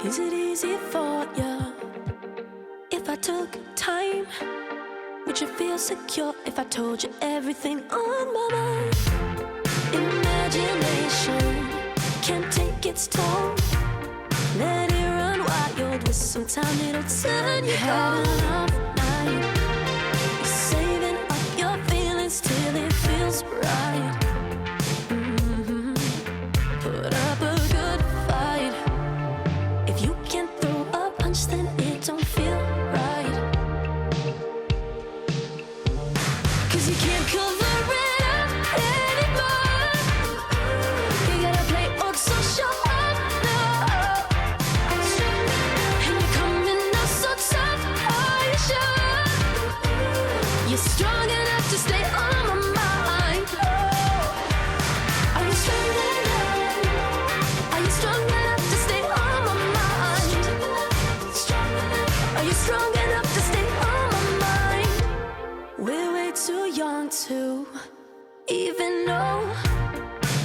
Is it easy for you if I took time? Would you feel secure if I told you everything on my mind? Imagination can't take its toll. Let it run wild with some time, it'll turn you cold. Enough night, you're saving up your feelings till it feels right. Put up a good fight. If you can't throw a punch, then it don't feel right. 'Cause you can't cover it up anymore. You gotta play old so show up now. And you're coming out so tough, are you sure? You're strong enough to stay on my mind. Are you strong enough? Are you strong enough to stay on my mind? Are you strong enough to stay on my mind? We're way too young to even know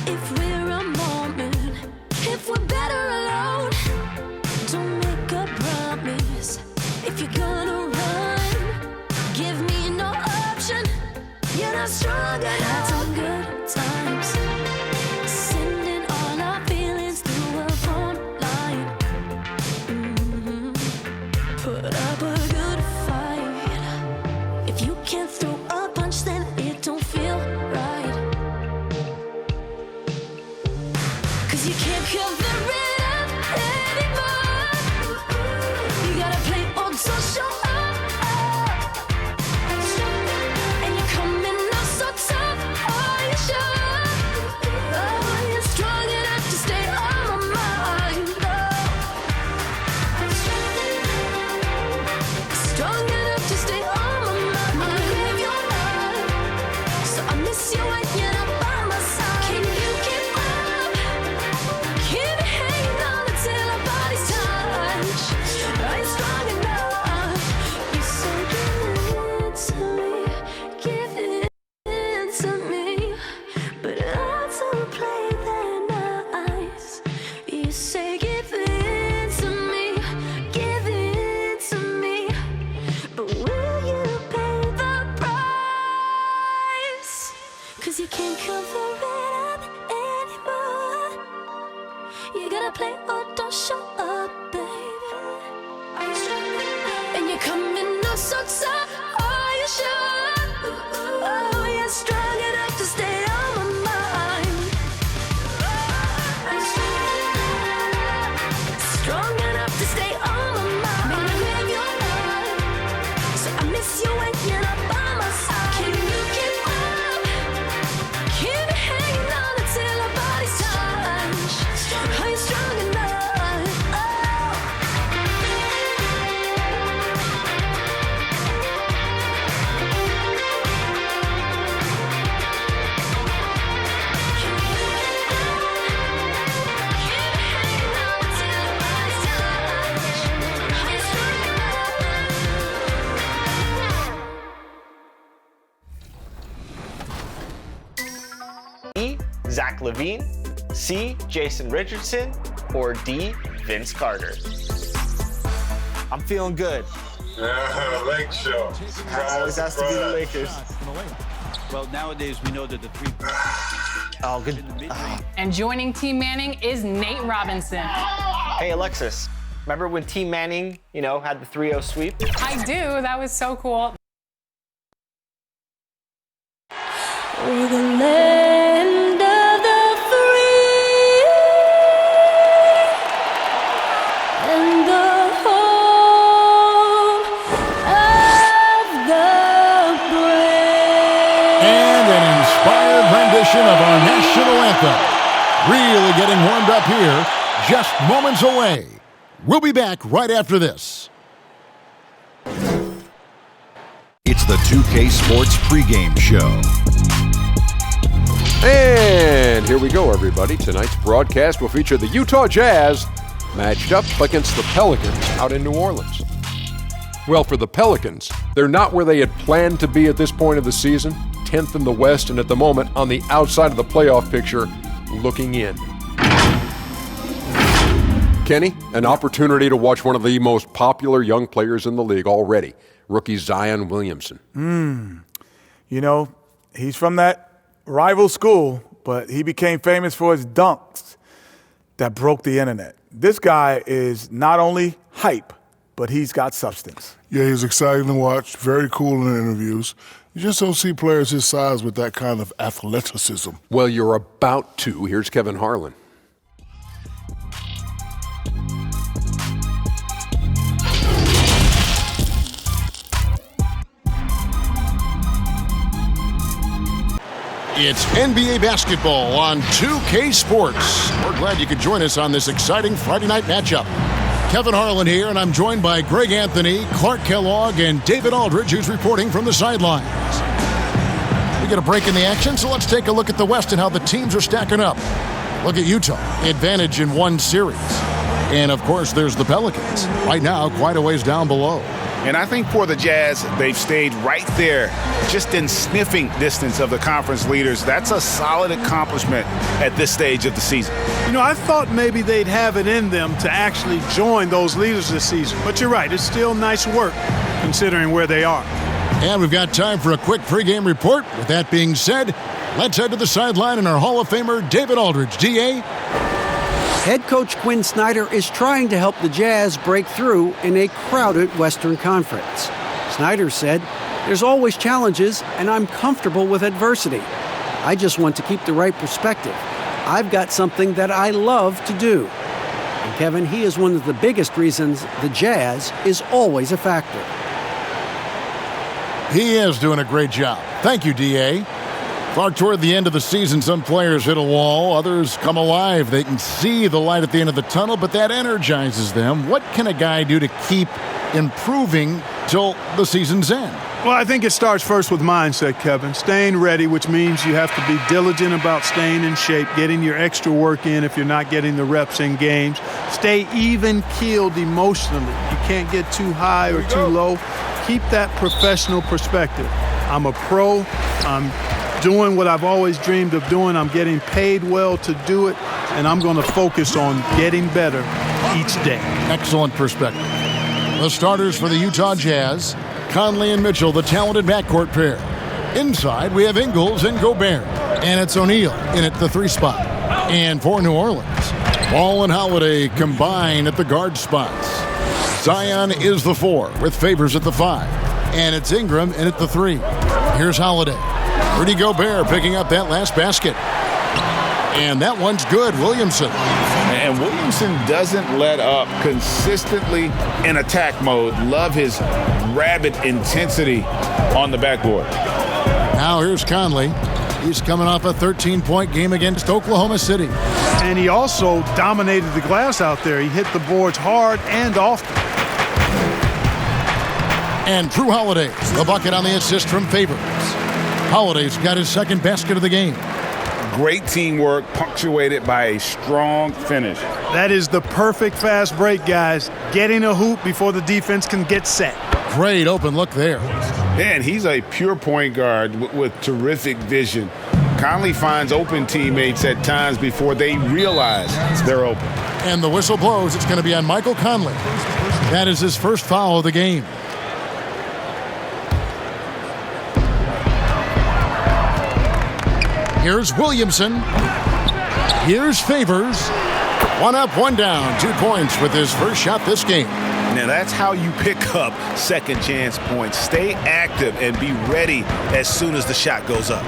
if we're a moment, if we're better alone. Don't make a promise if you're gonna run. Give me no option. You're not strong enough. Had some good times, sending all our feelings through a phone line. Put up a good fight. If you can't throw a punch, then it don't feel right. 'Cause you can't cover it up anymore. You gotta play old so show up. And you're coming out so tough, are you sure? Oh, you're strong enough to stay on my mind. Strong enough to stay on my mind. Crave your love, so I miss you when you're not by my side. Can you keep up? Keep hanging on until our bodies touch. Are you strong enough? You say give it to me, but I don't play that nice. You say give it to me, but will you pay the price? 'Cause you can't cover it up anymore. You gotta play or don't show up, baby. Are you strong enough? And you're coming out so tough, are you sure? Oh, you're strong enough to stay on my mind. Are you strong enough to stay on my mind? Crave your love, so I miss you when you're not by my side. Can you keep up? Keep hanging on until our bodies touch. Are you strong enough? E. Zach LaVine, C. Jason Richardson, or D. Vince Carter? I'm feeling good. Lake show. Always has to be the Lakers. Well, nowadays we know that the three. Oh, good. And joining Team Manning is Nate Robinson. Hey, Alexis, remember when Team Manning, had the 3-0 sweep? I do. That was so cool. We're the land of the free and the home of the brave. And an inspired rendition of our national anthem. Really getting warmed up here, just moments away. We'll be back right after this. It's the 2K Sports Pregame Show. And here we go, everybody. Tonight's broadcast will feature the Utah Jazz matched up against the Pelicans out in New Orleans. Well, for the Pelicans, they're not where they had planned to be at this point of the season, 10th in the West, and at the moment on the outside of the playoff picture, looking in. Kenny, an opportunity to watch one of the most popular young players in the league already, rookie Zion Williamson. You know, he's from that rival school, but he became famous for his dunks that broke the internet. This guy is not only hype, but he's got substance. Yeah, he's exciting to watch, very cool in the interviews. You just don't see players his size with that kind of athleticism. Well, you're about to. Here's Kevin Harlan. It's NBA basketball on 2K Sports. We're glad you could join us on this exciting Friday night matchup. Kevin Harlan here, and I'm joined by Greg Anthony, Clark Kellogg, and David Aldridge, who's reporting from the sidelines. We get a break in the action, so let's take a look at the West and how the teams are stacking up. Look at Utah, advantage in one series. And, of course, there's the Pelicans. Right now, quite a ways down below. And I think for the Jazz, they've stayed right there, just in sniffing distance of the conference leaders. That's a solid accomplishment at this stage of the season. You know, I thought maybe they'd have it in them to actually join those leaders this season. But you're right, it's still nice work considering where they are. And we've got time for a quick pregame report. With that being said, let's head to the sideline and our Hall of Famer, David Aldridge. D.A.? Head coach Quinn Snyder is trying to help the Jazz break through in a crowded Western Conference. Snyder said, "There's always challenges, and I'm comfortable with adversity. I just want to keep the right perspective. I've got something that I love to do." And Kevin, he is one of the biggest reasons the Jazz is always a factor. He is doing a great job. Thank you, D.A. Clark, toward the end of the season, some players hit a wall, others come alive. They can see the light at the end of the tunnel, but that energizes them. What can a guy do to keep improving till the season's end? Well, I think it starts first with mindset, Kevin. Staying ready, which means you have to be diligent about staying in shape, getting your extra work in if you're not getting the reps in games. Stay even-keeled emotionally. You can't get too high or too low. Keep that professional perspective. I'm a pro. I'm doing what I've always dreamed of doing. I'm getting paid well to do it, and I'm going to focus on getting better each day. Excellent perspective. The starters for the Utah Jazz, Conley and Mitchell, the talented backcourt pair. Inside, we have Ingles and Gobert, and it's O'Neal in at the 3 spot. And for New Orleans, Ball and Holiday combine at the guard spots. Zion is the 4 with Favors at the 5, and it's Ingram in at the 3. Here's Holiday. Rudy Gobert picking up that last basket. And that one's good, Williamson. And Williamson doesn't let up, consistently in attack mode. Love his rabid intensity on the backboard. Now here's Conley. He's coming off a 13-point game against Oklahoma City. And he also dominated the glass out there. He hit the boards hard and often. And Jrue Holiday, the bucket on the assist from Favors. Holiday's got his second basket of the game. Great teamwork, punctuated by a strong finish. That is the perfect fast break, guys. Getting a hoop before the defense can get set. Great open look there. And he's a pure point guard with terrific vision. Conley finds open teammates at times before they realize they're open. And the whistle blows. It's going to be on Michael Conley. That is his first foul of the game. Here's Williamson. Here's Favors. 1 up, 1 down. 2 points with his first shot this game. Now that's how you pick up second chance points. Stay active and be ready as soon as the shot goes up.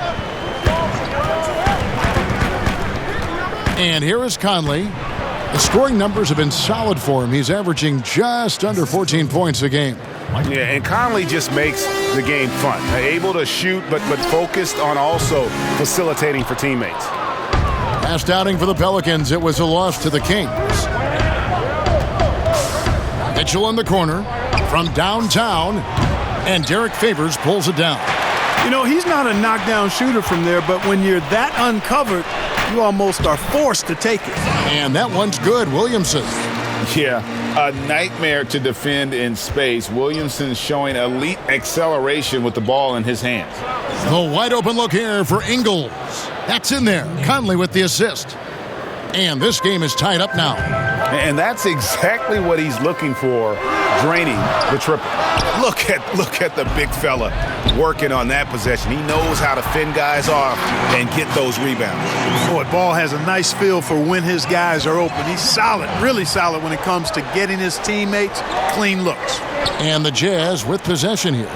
And here is Conley. The scoring numbers have been solid for him. He's averaging just under 14 points a game. Yeah, and Conley just makes the game fun. Able to shoot, but focused on also facilitating for teammates. Last outing for the Pelicans, it was a loss to the Kings. Mitchell in the corner from downtown, and Derek Favors pulls it down. You know, he's not a knockdown shooter from there, but when you're that uncovered, you almost are forced to take it. And that one's good, Williamson. Yeah, a nightmare to defend in space. Williamson showing elite acceleration with the ball in his hands. The wide open look here for Ingles. That's in there. Conley with the assist. And this game is tied up now. And that's exactly what he's looking for, draining the triple. Look at the big fella working on that possession. He knows how to fend guys off and get those rebounds. Boy, Ball has a nice feel for when his guys are open. He's solid, really solid when it comes to getting his teammates clean looks. And the Jazz with possession here.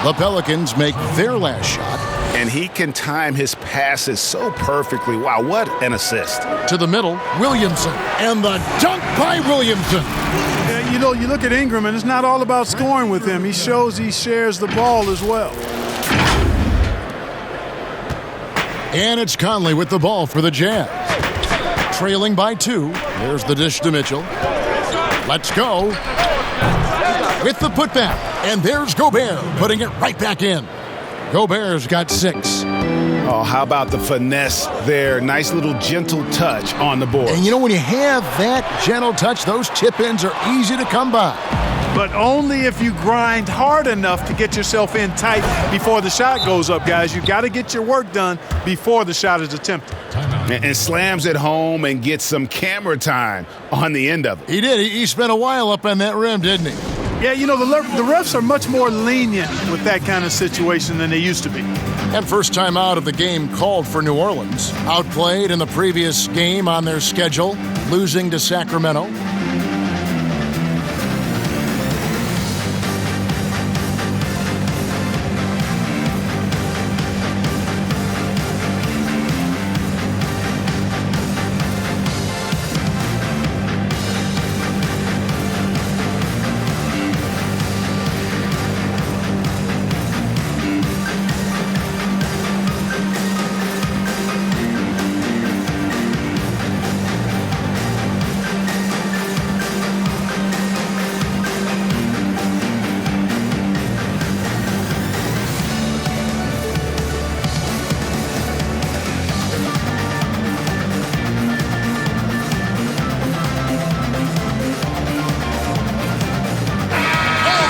The Pelicans make their last shot. And he can time his passes so perfectly. Wow, what an assist. To the middle, Williamson. And the dunk by Williamson. Yeah, you know, you look at Ingram, and it's not all about scoring with him. He shows he shares the ball as well. And it's Conley with the ball for the Jazz. Trailing by 2. There's the dish to Mitchell. Let's go. With the putback. And there's Gobert putting it right back in. Gobert's got 6. Oh, how about the finesse there? Nice little gentle touch on the board. And you know, when you have that gentle touch, those chip-ins are easy to come by. But only if you grind hard enough to get yourself in tight before the shot goes up, guys. You've got to get your work done before the shot is attempted. And slams it home and gets some camera time on the end of it. He did. He spent a while up on that rim, didn't he? Yeah, you know, the refs are much more lenient with that kind of situation than they used to be. And first time out of the game called for New Orleans. Outplayed in the previous game on their schedule, losing to Sacramento.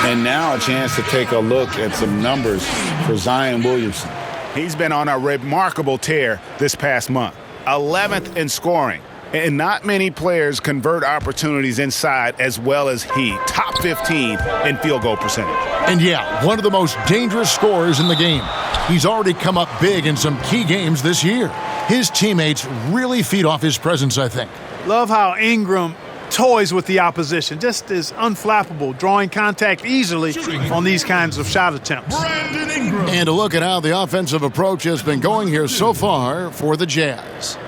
And now a chance to take a look at some numbers for Zion Williamson. He's been on a remarkable tear this past month. 11th in scoring. And not many players convert opportunities inside as well as he. Top 15 in field goal percentage. And yeah, one of the most dangerous scorers in the game. He's already come up big in some key games this year. His teammates really feed off his presence, I think. Love how Ingram toys with the opposition, just is unflappable, drawing contact easily on these kinds of shot attempts. And to look at how the offensive approach has been going here so far for the Jazz.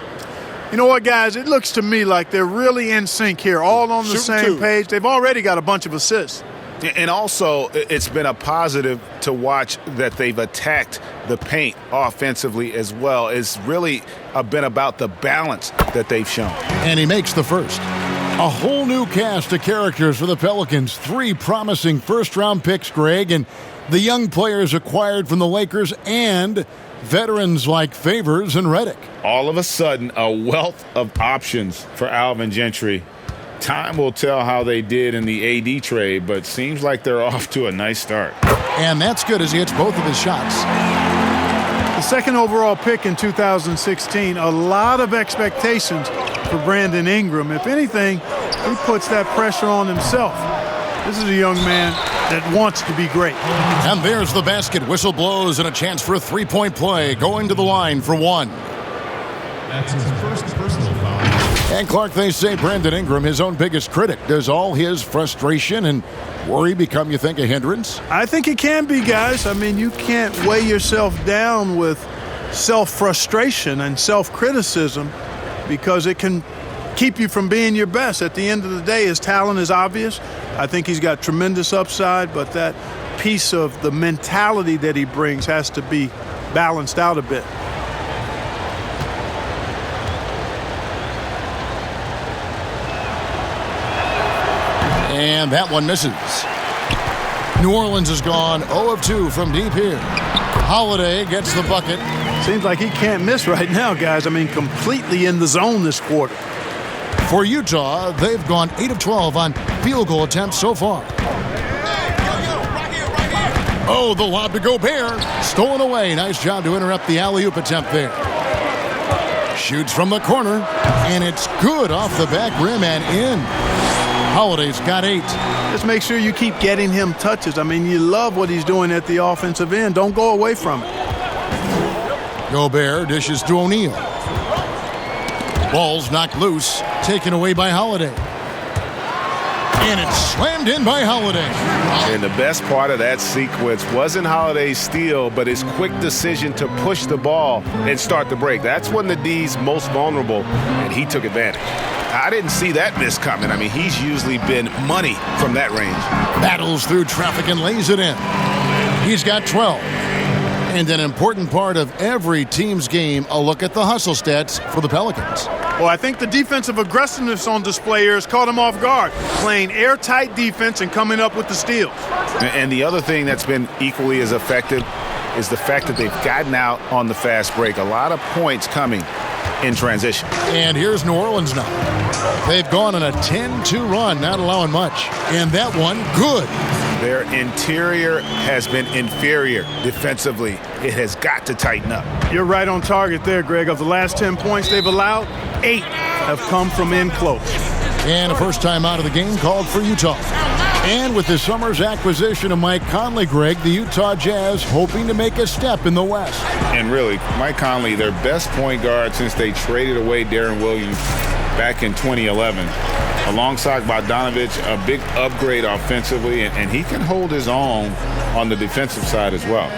You know what, guys? It looks to me like they're really in sync here, all on the same page. They've already got a bunch of assists. And also, it's been a positive to watch that they've attacked the paint offensively as well. It's really been about the balance that they've shown. And he makes the first. A whole new cast of characters for the Pelicans. 3 promising first-round picks, Greg, and the young players acquired from the Lakers and veterans like Favors and Redick. All of a sudden, a wealth of options for Alvin Gentry. Time will tell how they did in the AD trade, but seems like they're off to a nice start. And that's good as he hits both of his shots. The second overall pick in 2016, a lot of expectations for Brandon Ingram. If anything, he puts that pressure on himself. This is a young man that wants to be great. And there's the basket. Whistle blows and a chance for a three-point play. Going to the line for 1. That's his first personal foul. And Clark, they say Brandon Ingram, his own biggest critic. Does all his frustration and worry become, you think, a hindrance? I think it can be, guys. I mean, you can't weigh yourself down with self-frustration and self-criticism because it can keep you from being your best. At the end of the day, his talent is obvious. I think he's got tremendous upside, but that piece of the mentality that he brings has to be balanced out a bit. And that one misses. New Orleans has gone 0 of 2 from deep here. Holiday gets the bucket. Seems like he can't miss right now, guys. I mean, completely in the zone this quarter. For Utah, they've gone 8 of 12 on field goal attempts so far. Oh, the lob to Gobert. Stolen away. Nice job to interrupt the alley-oop attempt there. Shoots from the corner, and it's good off the back rim and in. Holiday's got 8. Just make sure you keep getting him touches. I mean, you love what he's doing at the offensive end. Don't go away from it. Gobert dishes to O'Neal. Ball's knocked loose, taken away by Holiday. And it's slammed in by Holiday. And the best part of that sequence wasn't Holiday's steal, but his quick decision to push the ball and start the break. That's when the D's most vulnerable, and he took advantage. I didn't see that miss coming. I mean, he's usually been money from that range. Battles through traffic and lays it in. He's got 12. And an important part of every team's game, a look at the hustle stats for the Pelicans. Well, I think the defensive aggressiveness on display here has caught him off guard, playing airtight defense and coming up with the steals. And the other thing that's been equally as effective is the fact that they've gotten out on the fast break. A lot of points coming in transition. And here's New Orleans now. They've gone on a 10-2 run, not allowing much. And that one, good. Their interior has been inferior defensively. It has got to tighten up. You're right on target there, Greg. Of the last 10 points they've allowed, 8 have come from in close. And a first time out of the game called for Utah. And with the summer's acquisition of Mike Conley, Greg, the Utah Jazz hoping to make a step in the West. And really, Mike Conley, their best point guard since they traded away Darren Williams back in 2011. Alongside Donovan, a big upgrade offensively, and he can hold his own on the defensive side as well.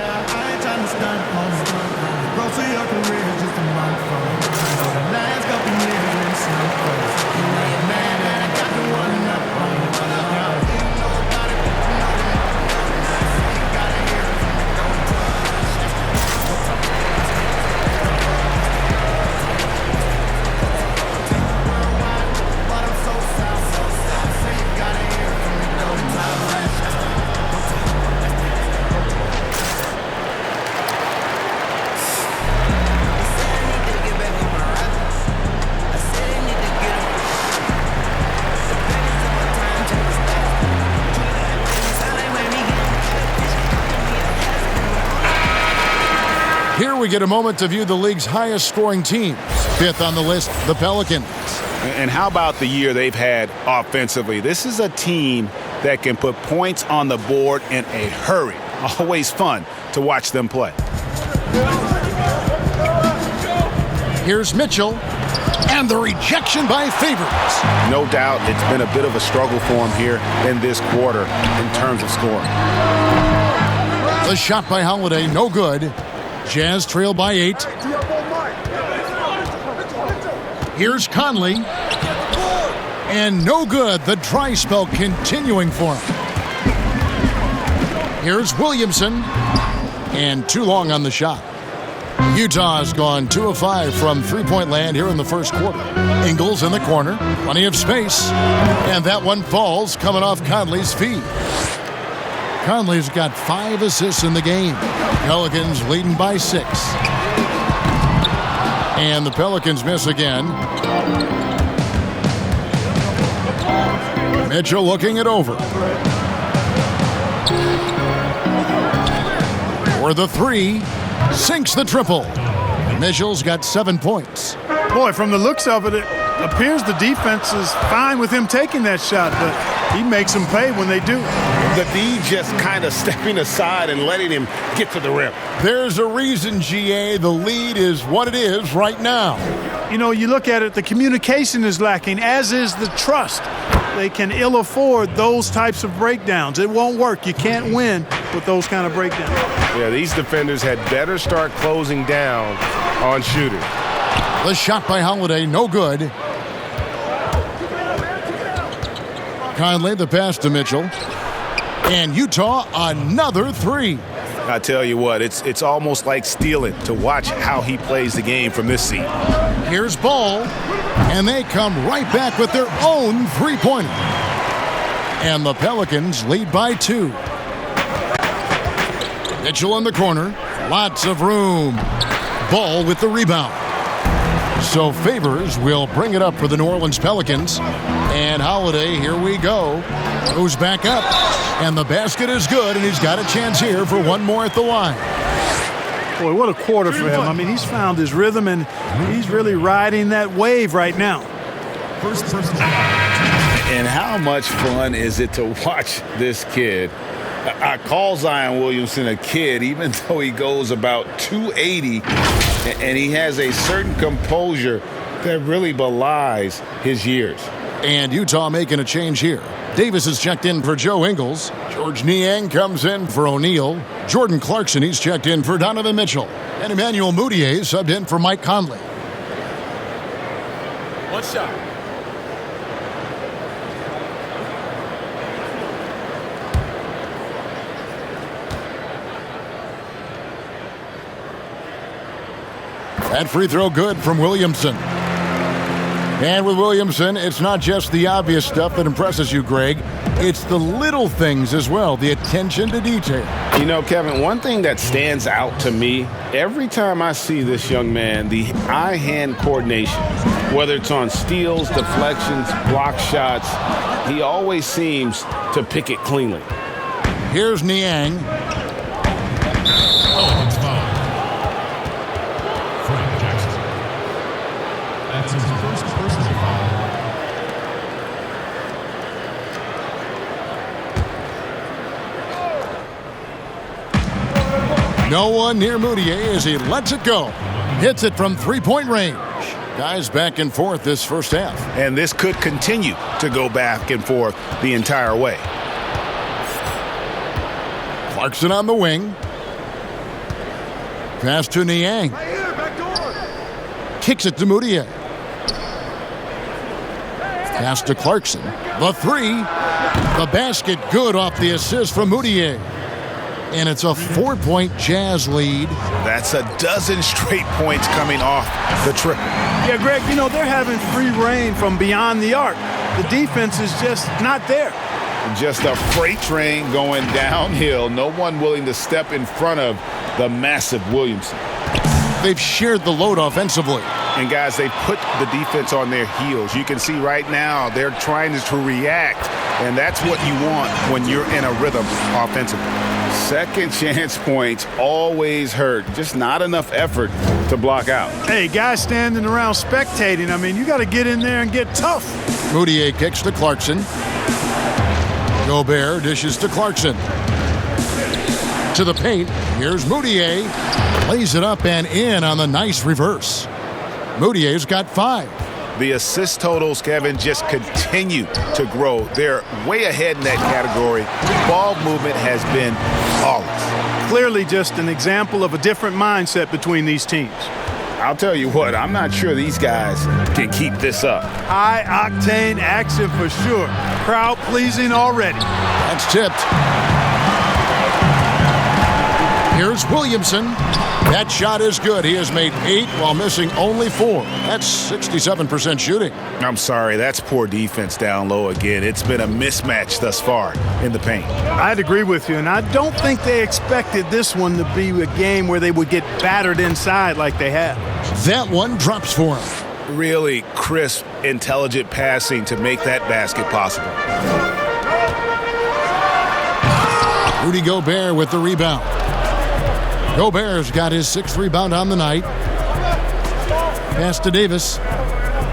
Here we get a moment to view the league's highest scoring teams. 5th on the list, the Pelicans. And how about the year they've had offensively? This is a team that can put points on the board in a hurry. Always fun to watch them play. Here's Mitchell, and the rejection by Favors. No doubt it's been a bit of a struggle for him here in this quarter in terms of scoring. The shot by Holiday, no good. Jazz trail by 8. Here's Conley. And no good. The dry spell continuing for him. Here's Williamson. And too long on the shot. Utah's gone 2 of 5 from three-point land here in the first quarter. Ingles in the corner. Plenty of space. And that one falls coming off Conley's feet. Conley's got 5 assists in the game. Pelicans leading by 6. And the Pelicans miss again. Mitchell looking it over. For the 3, sinks the triple. Mitchell's got 7 points. Boy, from the looks of it, it appears the defense is fine with him taking that shot, but he makes them pay when they do. The D just kind of stepping aside and letting him get to the rim. There's a reason, GA, the lead is what it is right now. You know, you look at it, the communication is lacking, as is the trust. They can ill afford those types of breakdowns. It won't work. You can't win with those kind of breakdowns. Yeah, these defenders had better start closing down on shooting. The shot by Holiday, no good. Conley, the pass to Mitchell. And Utah, another 3. I tell you what, it's almost like stealing to watch how he plays the game from this seat. Here's Ball, and they come right back with their own three-pointer. And the Pelicans lead by 2. Mitchell in the corner, lots of room. Ball with the rebound. So Favors will bring it up for the New Orleans Pelicans. And Holiday, here we go, goes back up. And the basket is good, and he's got a chance here for one more at the line. Boy, what a quarter for him. I mean, he's found his rhythm, and he's really riding that wave right now. First person. And how much fun is it to watch this kid? I call Zion Williamson a kid, even though he goes about 280, and he has a certain composure that really belies his years. And Utah making a change here. Davis is checked in for Joe Ingles. George Niang comes in for O'Neal. Jordan Clarkson, he's checked in for Donovan Mitchell. And Emmanuel Mudiay subbed in for Mike Conley. One shot. That free throw good from Williamson. And with Williamson, it's not just the obvious stuff that impresses you, Greg. It's the little things as well, the attention to detail. You know, Kevin, one thing that stands out to me, every time I see this young man, the eye-hand coordination, whether it's on steals, deflections, block shots, he always seems to pick it cleanly. Here's Niang. Pelicans foul. Frank Jackson. That's his first personal foul. No one near Mudiay as he lets it go. Hits it from three-point range. Guys back and forth this first half. And this could continue to go back and forth the entire way. Clarkson on the wing. Pass to Niang. Kicks it to Mudiay. Pass to Clarkson. The three. The basket good off the assist from Mudiay. And it's a 4-point Jazz lead. That's a dozen straight points coming off the triple. Yeah, Greg, you know, they're having free reign from beyond the arc. The defense is just not there. Just a freight train going downhill. No one willing to step in front of the massive Williamson. They've shared the load offensively. And guys, they put the defense on their heels. You can see right now they're trying to react, and that's what you want when you're in a rhythm offensively. Second chance points always hurt. Just not enough effort to block out. Hey, guys standing around spectating, I mean, you got to get in there and get tough. Mudiay kicks to Clarkson. Gobert dishes to Clarkson. To the paint. Here's Mudiay. Lays it up and in on the nice reverse. Moutier's got 5. The assist totals, Kevin, just continue to grow. They're way ahead in that category. Ball movement has been flawless. Clearly just an example of a different mindset between these teams. I'll tell you what, I'm not sure these guys can keep this up. High-octane action for sure. Crowd-pleasing already. That's tipped. Here's Williamson. That shot is good. He has made 8 while missing only 4. That's 67% shooting. I'm sorry, that's poor defense down low again. It's been a mismatch thus far in the paint. I'd agree with you, and I don't think they expected this one to be a game where they would get battered inside like they have. That one drops for him. Really crisp, intelligent passing to make that basket possible. Rudy Gobert with the rebound. Gobert's got his 6th rebound on the night. Pass to Davis.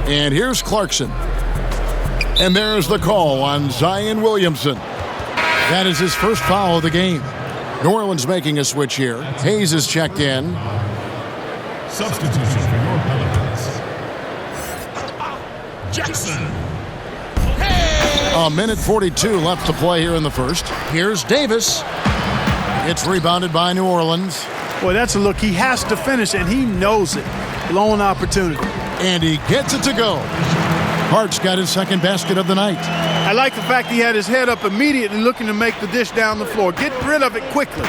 And here's Clarkson. And there's the call on Zion Williamson. That is his first foul of the game. New Orleans making a switch here. Hayes is checked in. Substitution for your Pelicans. Jackson. A minute 42 left to play here in the first. Here's Davis. It's rebounded by New Orleans. Boy, that's a look he has to finish, and he knows it. Blown opportunity. And he gets it to go. Hart's got his 2nd basket of the night. I like the fact he had his head up immediately looking to make the dish down the floor. Get rid of it quickly.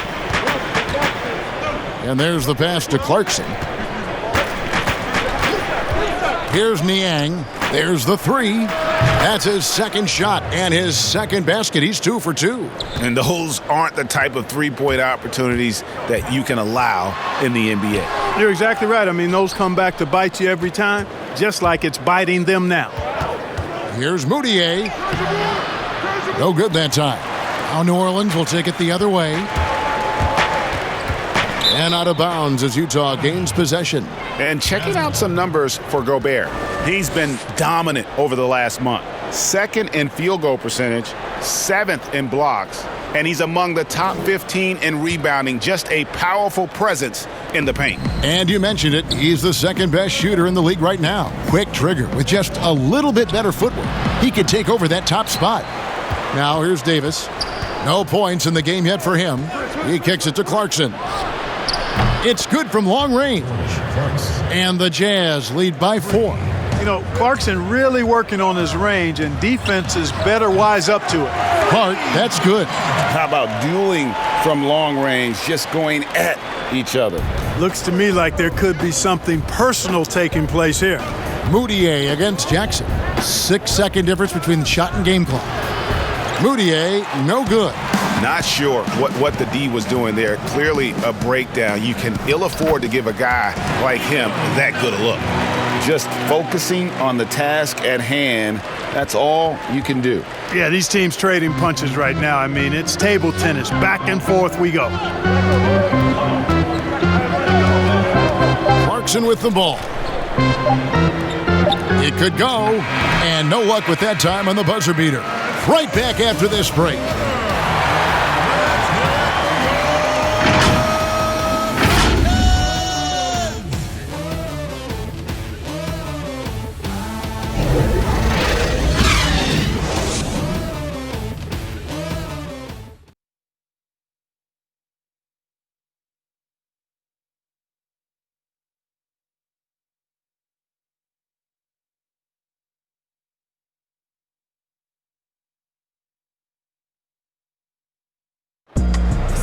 And there's the pass to Clarkson. Here's Niang. There's the 3. That's his 2nd shot and his 2nd basket. He's 2 for 2. And those aren't the type of three-point opportunities that you can allow in the NBA. You're exactly right. I mean, those come back to bite you every time, just like it's biting them now. Here's Mudiay. No good that time. Now New Orleans will take it the other way. And out of bounds as Utah gains possession. And checking out some numbers for Gobert. He's been dominant over the last month. 2nd in field goal percentage, 7th in blocks, and he's among the top 15 in rebounding. Just a powerful presence in the paint. And you mentioned it, he's the 2nd best shooter in the league right now. Quick trigger with just a little bit better footwork. He could take over that top spot. Now here's Davis. No points in the game yet for him. He kicks it to Clarkson. It's good from long range. And the Jazz lead by 4. You know, Clarkson really working on his range, and defenses better wise up to it. Clark, that's good. How about dueling from long range, just going at each other? Looks to me like there could be something personal taking place here. Moutier against Jackson. 6-second difference between the shot and game clock. Moutier, no good. Not sure what the D was doing there. Clearly a breakdown. You can ill afford to give a guy like him that good a look. Just focusing on the task at hand, that's all you can do. Yeah, these teams trading punches right now. I mean, it's table tennis. Back and forth we go. Clarkson with the ball. It could go, and no luck with that time on the buzzer beater. Right back after this break.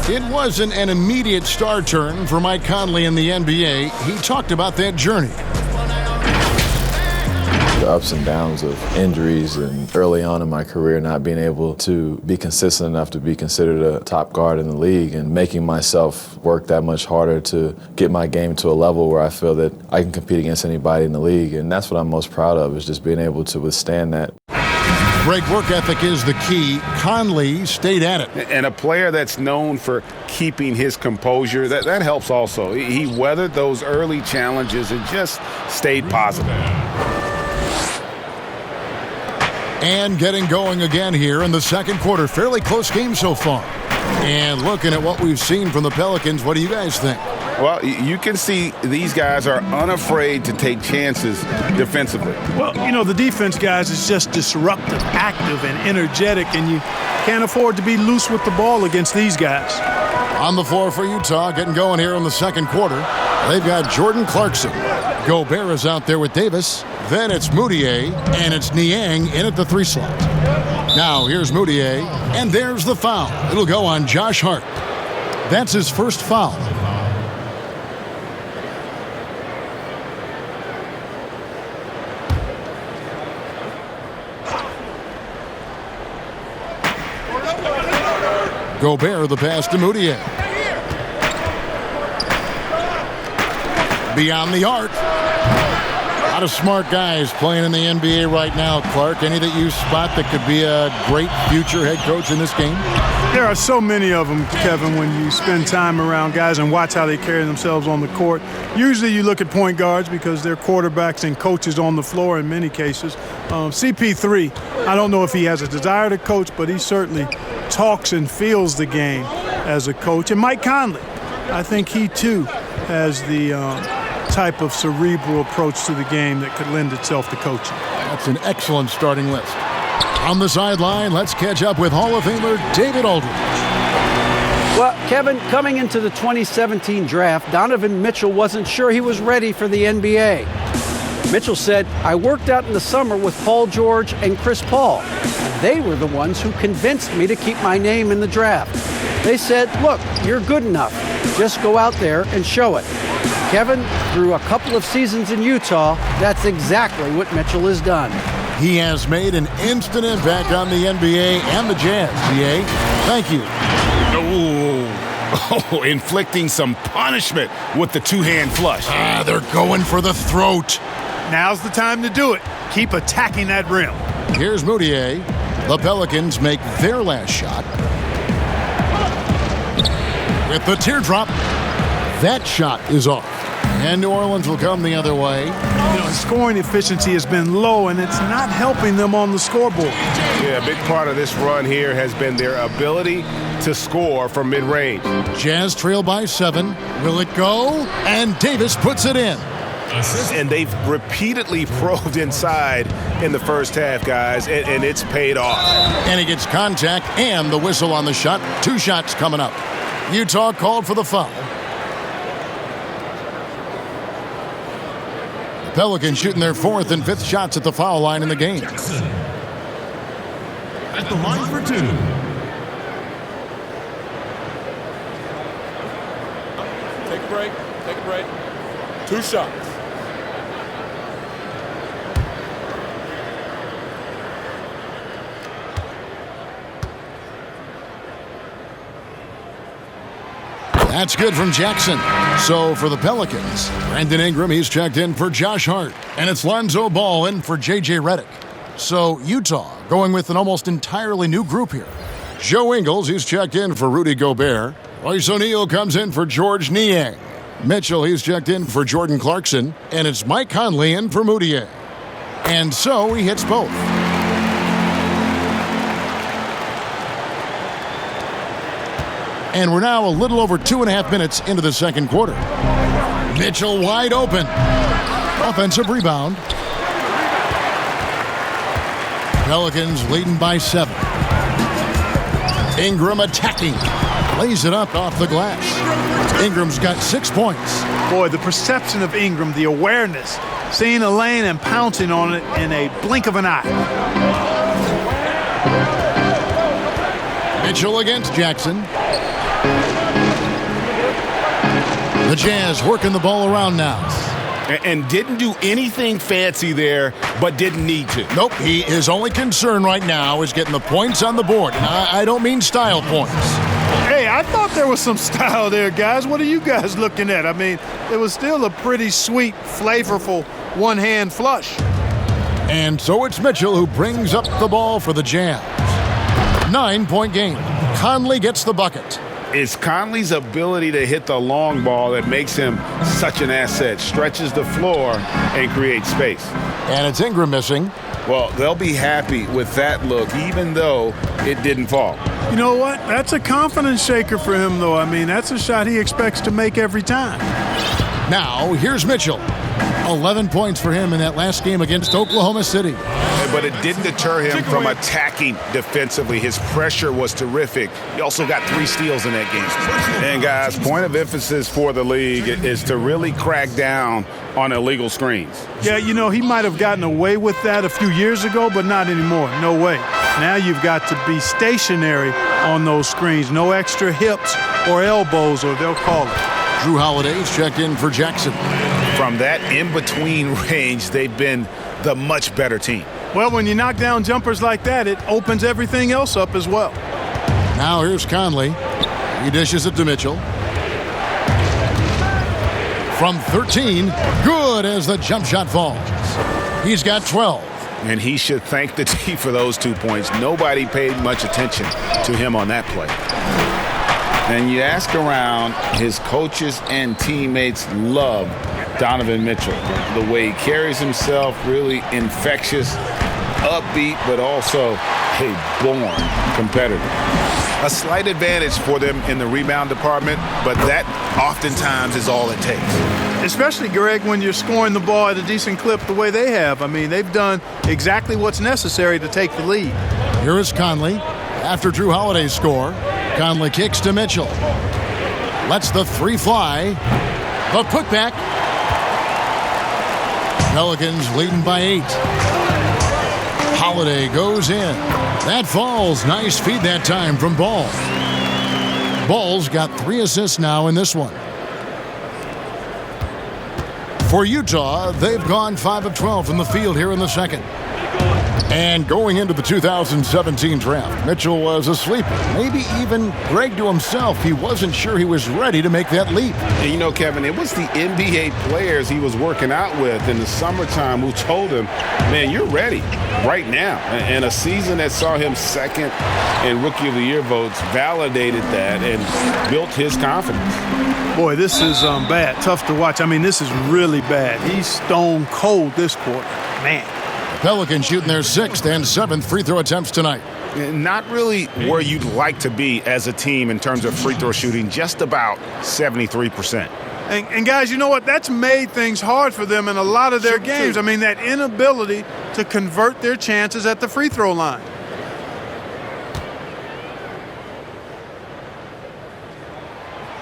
It wasn't an immediate star turn for Mike Conley in the NBA. He talked about that journey. The ups and downs of injuries and early on in my career not being able to be consistent enough to be considered a top guard in the league and making myself work that much harder to get my game to a level where I feel that I can compete against anybody in the league. And that's what I'm most proud of, is just being able to withstand that. Great work ethic is the key. Conley stayed at it. And a player that's known for keeping his composure, that helps also. He weathered those early challenges and just stayed positive. And getting going again here in the second quarter. Fairly close game so far. And looking at what we've seen from the Pelicans, what do you guys think? Well, you can see these guys are unafraid to take chances defensively. Well, you know, the defense, guys, is just disruptive, active, and energetic, and you can't afford to be loose with the ball against these guys. On the floor for Utah, getting going here in the second quarter. They've got Jordan Clarkson. Gobert is out there with Davis. Then it's Moutier, and it's Niang in at the 3 slot. Now here's Moutier, and there's the foul. It'll go on Josh Hart. That's his first foul. Gobert, the pass to Moutier. Beyond the arc. A lot of smart guys playing in the NBA right now, Clark. Any that you spot that could be a great future head coach in this game? There are so many of them, Kevin, when you spend time around guys and watch how they carry themselves on the court. Usually you look at point guards because they're quarterbacks and coaches on the floor in many cases. CP3, I don't know if he has a desire to coach, but he certainly talks and feels the game as a coach. And Mike Conley, I think he too has the type of cerebral approach to the game that could lend itself to coaching. That's an excellent starting list. On the sideline, let's catch up with Hall of Famer David Aldridge. Well, Kevin, coming into the 2017 draft, Donovan Mitchell wasn't sure he was ready for the NBA. Mitchell said, "I worked out in the summer with Paul George and Chris Paul. They were the ones who convinced me to keep my name in the draft. They said, look, you're good enough. Just go out there and show it." Kevin, through a couple of seasons in Utah, that's exactly what Mitchell has done. He has made an instant impact on the NBA and the Jazz. DA, thank you. Oh, inflicting some punishment with the two-hand flush. They're going for the throat. Now's the time to do it. Keep attacking that rim. Here's Moutier. The Pelicans make their last shot. With the teardrop. That shot is off. And New Orleans will come the other way. His scoring efficiency has been low, and it's not helping them on the scoreboard. Yeah, a big part of this run here has been their ability to score from mid-range. Jazz trail by 7. Will it go? And Davis puts it in. And they've repeatedly probed inside in the first half, guys, and it's paid off. And he gets contact and the whistle on the shot. 2 shots coming up. Utah called for the foul. The Pelicans shooting their 4th and 5th shots at the foul line in the game. Jackson at the line for 2. Take a break. Take a break. 2 shots. That's good from Jackson. So for the Pelicans, Brandon Ingram, he's checked in for Josh Hart. And it's Lonzo Ball in for J.J. Redick. So Utah going with an almost entirely new group here. Joe Ingles, he's checked in for Rudy Gobert. Royce O'Neal comes in for George Niang. Mitchell, he's checked in for Jordan Clarkson. And it's Mike Conley in for Moutier. And so he hits both. And we're now a little over 2.5 minutes into the second quarter. Mitchell wide open. Offensive rebound. Pelicans leading by 7. Ingram attacking. Lays it up off the glass. Ingram's got 6 points. Boy, the perception of Ingram, the awareness, seeing a lane and pouncing on it in a blink of an eye. Mitchell against Jackson. The Jazz working the ball around now. And didn't do anything fancy there, but didn't need to. Nope, his only concern right now is getting the points on the board. And I don't mean style points. Hey, I thought there was some style there, guys. What are you guys looking at? I mean, it was still a pretty sweet, flavorful one-hand flush. And so it's Mitchell who brings up the ball for the Jazz. 9-point game. Conley gets the bucket. It's Conley's ability to hit the long ball that makes him such an asset. Stretches the floor and creates space. And it's Ingram missing. Well, they'll be happy with that look, even though it didn't fall. You know what? That's a confidence shaker for him, though. I mean, that's a shot he expects to make every time. Now, here's Mitchell. 11 points for him in that last game against Oklahoma City. But it didn't deter him from attacking defensively. His pressure was terrific. He also got 3 steals in that game. And, guys, point of emphasis for the league is to really crack down on illegal screens. Yeah, you know, he might have gotten away with that a few years ago, but not anymore. No way. Now you've got to be stationary on those screens. No extra hips or elbows, or they'll call it. Jrue Holiday's checked in for Jackson. From that in-between range, they've been the much better team. Well, when you knock down jumpers like that, it opens everything else up as well. Now here's Conley. He dishes it to Mitchell. From 13, good as the jump shot falls. He's got 12. And he should thank the team for those 2 points. Nobody paid much attention to him on that play. And you ask around, his coaches and teammates love Donovan Mitchell. The way he carries himself, really infectious, upbeat, but also a born competitor. A slight advantage for them in the rebound department, but that oftentimes is all it takes. Especially, Greg, when you're scoring the ball at a decent clip the way they have. I mean, they've done exactly what's necessary to take the lead. Here is Conley. After Jrue Holiday's score, Conley kicks to Mitchell. Lets the 3 fly. The putback. Pelicans leading by 8. Holiday goes in. That falls. Nice feed that time from Ball. Ball's got 3 assists now in this one. For Utah, they've gone 5 of 12 from the field here in the second. And going into the 2017 draft, Mitchell was a sleeper. Maybe even Greg to himself, he wasn't sure he was ready to make that leap. And you know, Kevin, it was the NBA players he was working out with in the summertime who told him, man, you're ready right now. And a season that saw him second in Rookie of the Year votes validated that and built his confidence. Boy, this is bad. Tough to watch. I mean, this is really bad. He's stone cold this quarter. Man. Pelicans shooting their 6th and 7th free throw attempts tonight. Not really where you'd like to be as a team in terms of free throw shooting, just about 73%. And guys, you know what? That's made things hard for them in a lot of their games. I mean, that inability to convert their chances at the free throw line.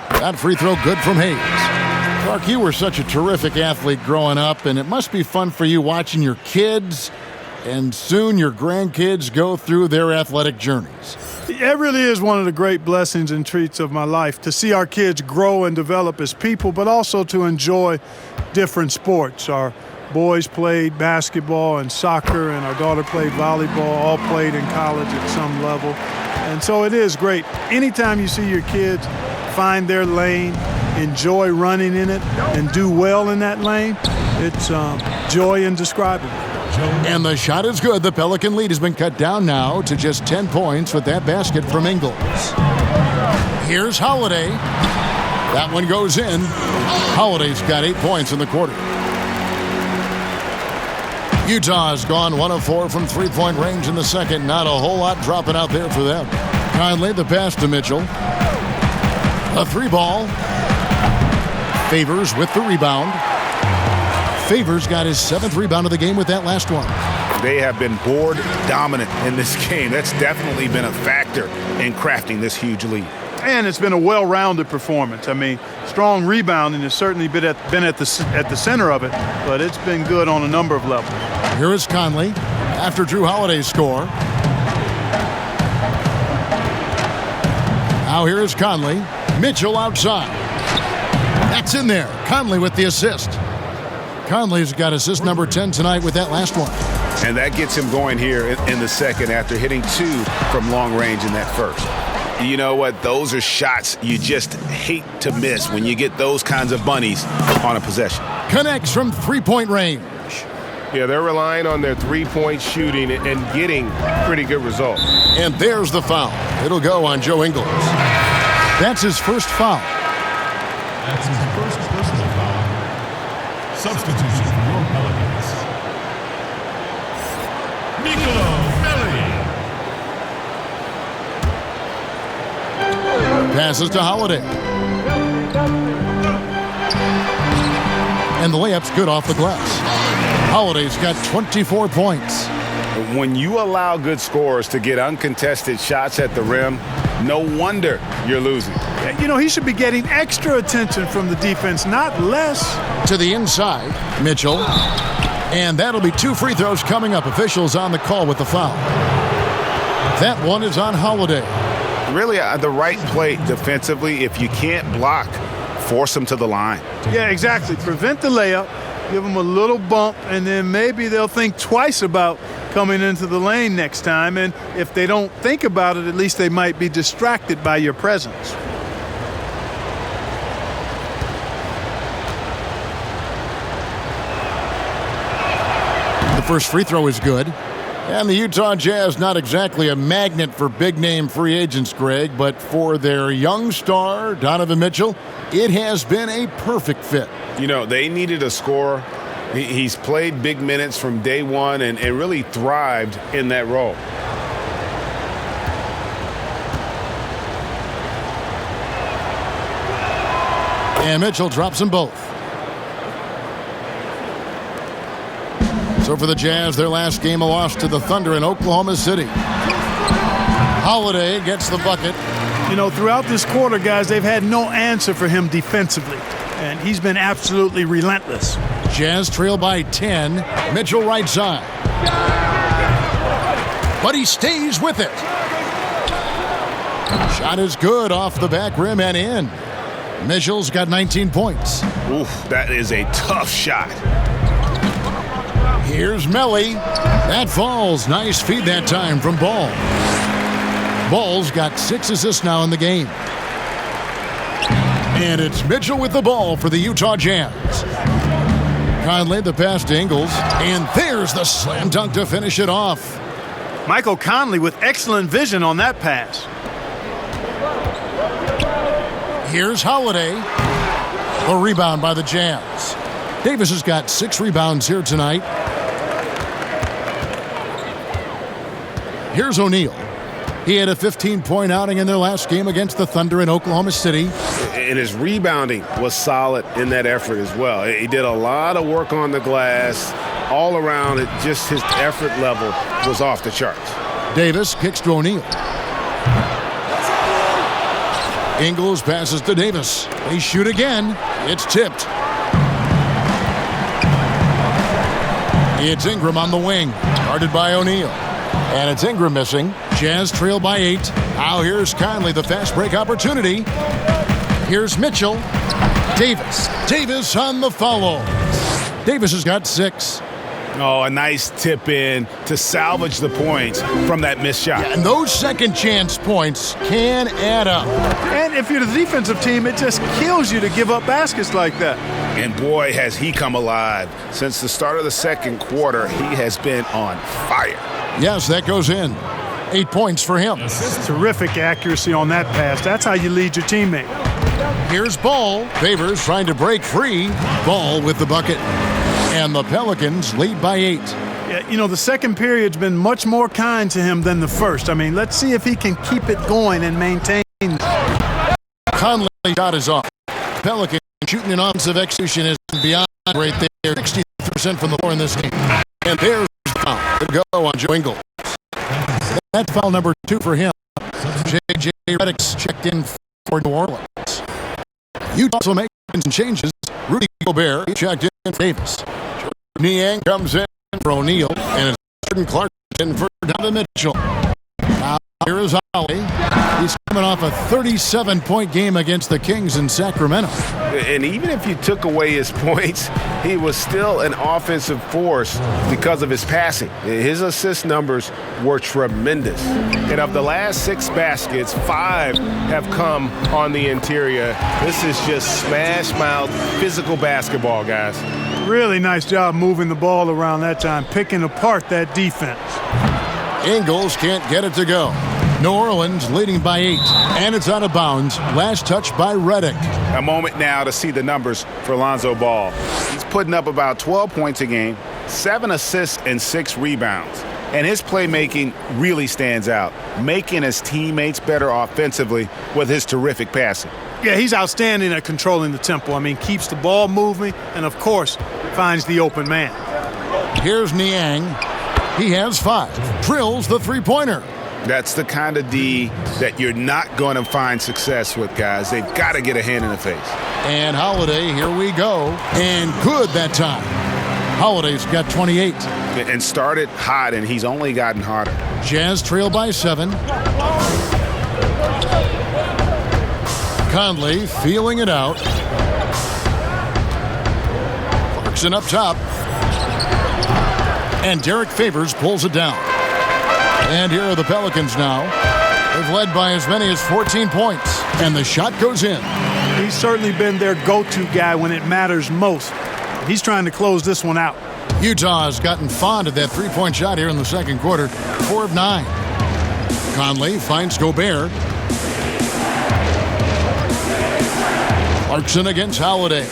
That free throw good from Hayes. Clark, you were such a terrific athlete growing up, and it must be fun for you watching your kids and soon your grandkids go through their athletic journeys. It really is one of the great blessings and treats of my life to see our kids grow and develop as people, but also to enjoy different sports. Our boys played basketball and soccer, and our daughter played volleyball, all played in college at some level. And so it is great. Anytime you see your kids find their lane, enjoy running in it, and do well in that lane, it's joy indescribable. And the shot is good. The Pelican lead has been cut down now to just 10 points with that basket from Ingles. Here's Holiday. That one goes in. Holiday's got 8 points in the quarter. Utah's gone 1 of 4 from three-point range in the second. Not a whole lot dropping out there for them. Conley, the pass to Mitchell. A 3-ball. Favors with the rebound. Favors got his 7th rebound of the game with that last one. They have been board dominant in this game. That's definitely been a factor in crafting this huge lead. And it's been a well-rounded performance. I mean, strong rebounding has certainly been at the center of it, but it's been good on a number of levels. Here is Conley after Jrue Holiday's score. Now here is Conley. Mitchell outside. That's in there. Conley with the assist. Conley's got assist number 10 tonight with that last one. And that gets him going here in the second after hitting 2 from long range in that first. You know what? Those are shots you just hate to miss when you get those kinds of bunnies on a possession. Connects from three-point range. Yeah, they're relying on their three-point shooting and getting pretty good results. And there's the foul. It'll go on Joe Ingles. That's his first foul. That's his first personal foul. Substitution for your Pelicans. Nicolo Melli. Passes to Holiday. And the layup's good off the glass. Holiday's got 24 points. When you allow good scorers to get uncontested shots at the rim, no wonder you're losing. You know, he should be getting extra attention from the defense, not less. To the inside, Mitchell. And that'll be 2 free throws coming up. Officials on the call with the foul. That one is on Holiday. Really, the right play defensively. If you can't block, force them to the line. Yeah, exactly. Prevent the layup, give them a little bump, and then maybe they'll think twice about coming into the lane next time. And if they don't think about it, at least they might be distracted by your presence. The first free throw is good. And the Utah Jazz, not exactly a magnet for big-name free agents, Greg, but for their young star, Donovan Mitchell, it has been a perfect fit. You know, they needed a scorer. He's played big minutes from day one and really thrived in that role. And Mitchell drops them both. So for the Jazz, their last game, a loss to the Thunder in Oklahoma City. Holiday gets the bucket. You know, throughout this quarter, guys, they've had no answer for him defensively. And he's been absolutely relentless. Jazz trail by 10. Mitchell right side. But he stays with it. Shot is good off the back rim and in. Mitchell's got 19 points. Oof, that is a tough shot. Here's Melly. That falls. Nice feed that time from Ball. Ball's got 6 assists now in the game. And it's Mitchell with the ball for the Utah Jazz. Conley the pass to Ingles. And there's the slam dunk to finish it off. Michael Conley with excellent vision on that pass. Here's Holiday. A rebound by the Jazz. Davis has got 6 rebounds here tonight. Here's O'Neal. He had a 15-point outing in their last game against the Thunder in Oklahoma City. And his rebounding was solid in that effort as well. He did a lot of work on the glass. All around, just his effort level was off the charts. Davis kicks to O'Neal. Ingles passes to Davis. They shoot again. It's tipped. It's Ingram on the wing. Guarded by O'Neal. And it's Ingram missing. Jazz trail by 8. Now here's Conley, the fast break opportunity. Here's Mitchell. Davis. Davis on the follow. Davis has got 6. Oh, a nice tip in to salvage the points from that missed shot. Yeah, and those second chance points can add up. And if you're the defensive team, it just kills you to give up baskets like that. And boy, has he come alive. Since the start of the second quarter, he has been on fire. Yes, that goes in. 8 points for him. Terrific accuracy on that pass. That's how you lead your teammate. Here's Ball. Favors trying to break free. Ball with the bucket. And the Pelicans lead by 8. Yeah, you know, the second period's been much more kind to him than the first. I mean, let's see if he can keep it going and maintain. Conley shot is off. Pelicans shooting an offensive execution is beyond right there. 60% from the floor in this game. And there's the foul to go on Joe Ingles. That's foul number 2 for him. J.J. Redick's checked in for New Orleans. Utah also making some changes. Rudy Gobert checked in for Davis. Niang comes in for O'Neal, and it's Jordan Clark in for Donovan Mitchell. Now here is Ollie. He's coming off a 37-point game against the Kings in Sacramento. And even if you took away his points, he was still an offensive force because of his passing. His assist numbers were tremendous. And of the last 6 baskets, 5 have come on the interior. This is just smash-mouth physical basketball, guys. Really nice job moving the ball around that time, picking apart that defense. Ingles can't get it to go. New Orleans leading by 8, and it's out of bounds. Last touch by Redick. A moment now to see the numbers for Lonzo Ball. He's putting up about 12 points a game, 7 assists and 6 rebounds. And his playmaking really stands out, making his teammates better offensively with his terrific passing. Yeah, he's outstanding at controlling the tempo. I mean, keeps the ball moving and, of course, finds the open man. Here's Niang. He has 5. Drills the three-pointer. That's the kind of D that you're not going to find success with, guys. They've got to get a hand in the face. And Holiday, here we go. And good that time. Holiday's got 28. And started hot, and he's only gotten hotter. Jazz trail by 7. Conley feeling it out. Clarkson up top. And Derek Favors pulls it down. And here are the Pelicans now. They've led by as many as 14 points. And the shot goes in. He's certainly been their go-to guy when it matters most. He's trying to close this one out. Utah has gotten fond of that three-point shot here in the second quarter. 4 of 9. Conley finds Gobert. Clarkson against Holiday.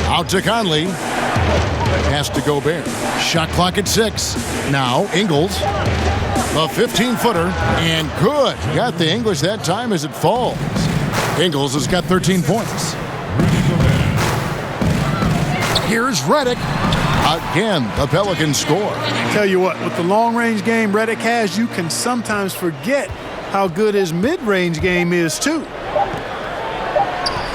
Out to Conley. Pass to Gobert. Shot clock at 6. Now Ingles. A 15-footer. And good. Got the English that time as it falls. Ingles has got 13 points. Here's Redick. Again, the Pelicans score. Tell you what, with the long-range game Redick has, you can sometimes forget how good his mid-range game is, too.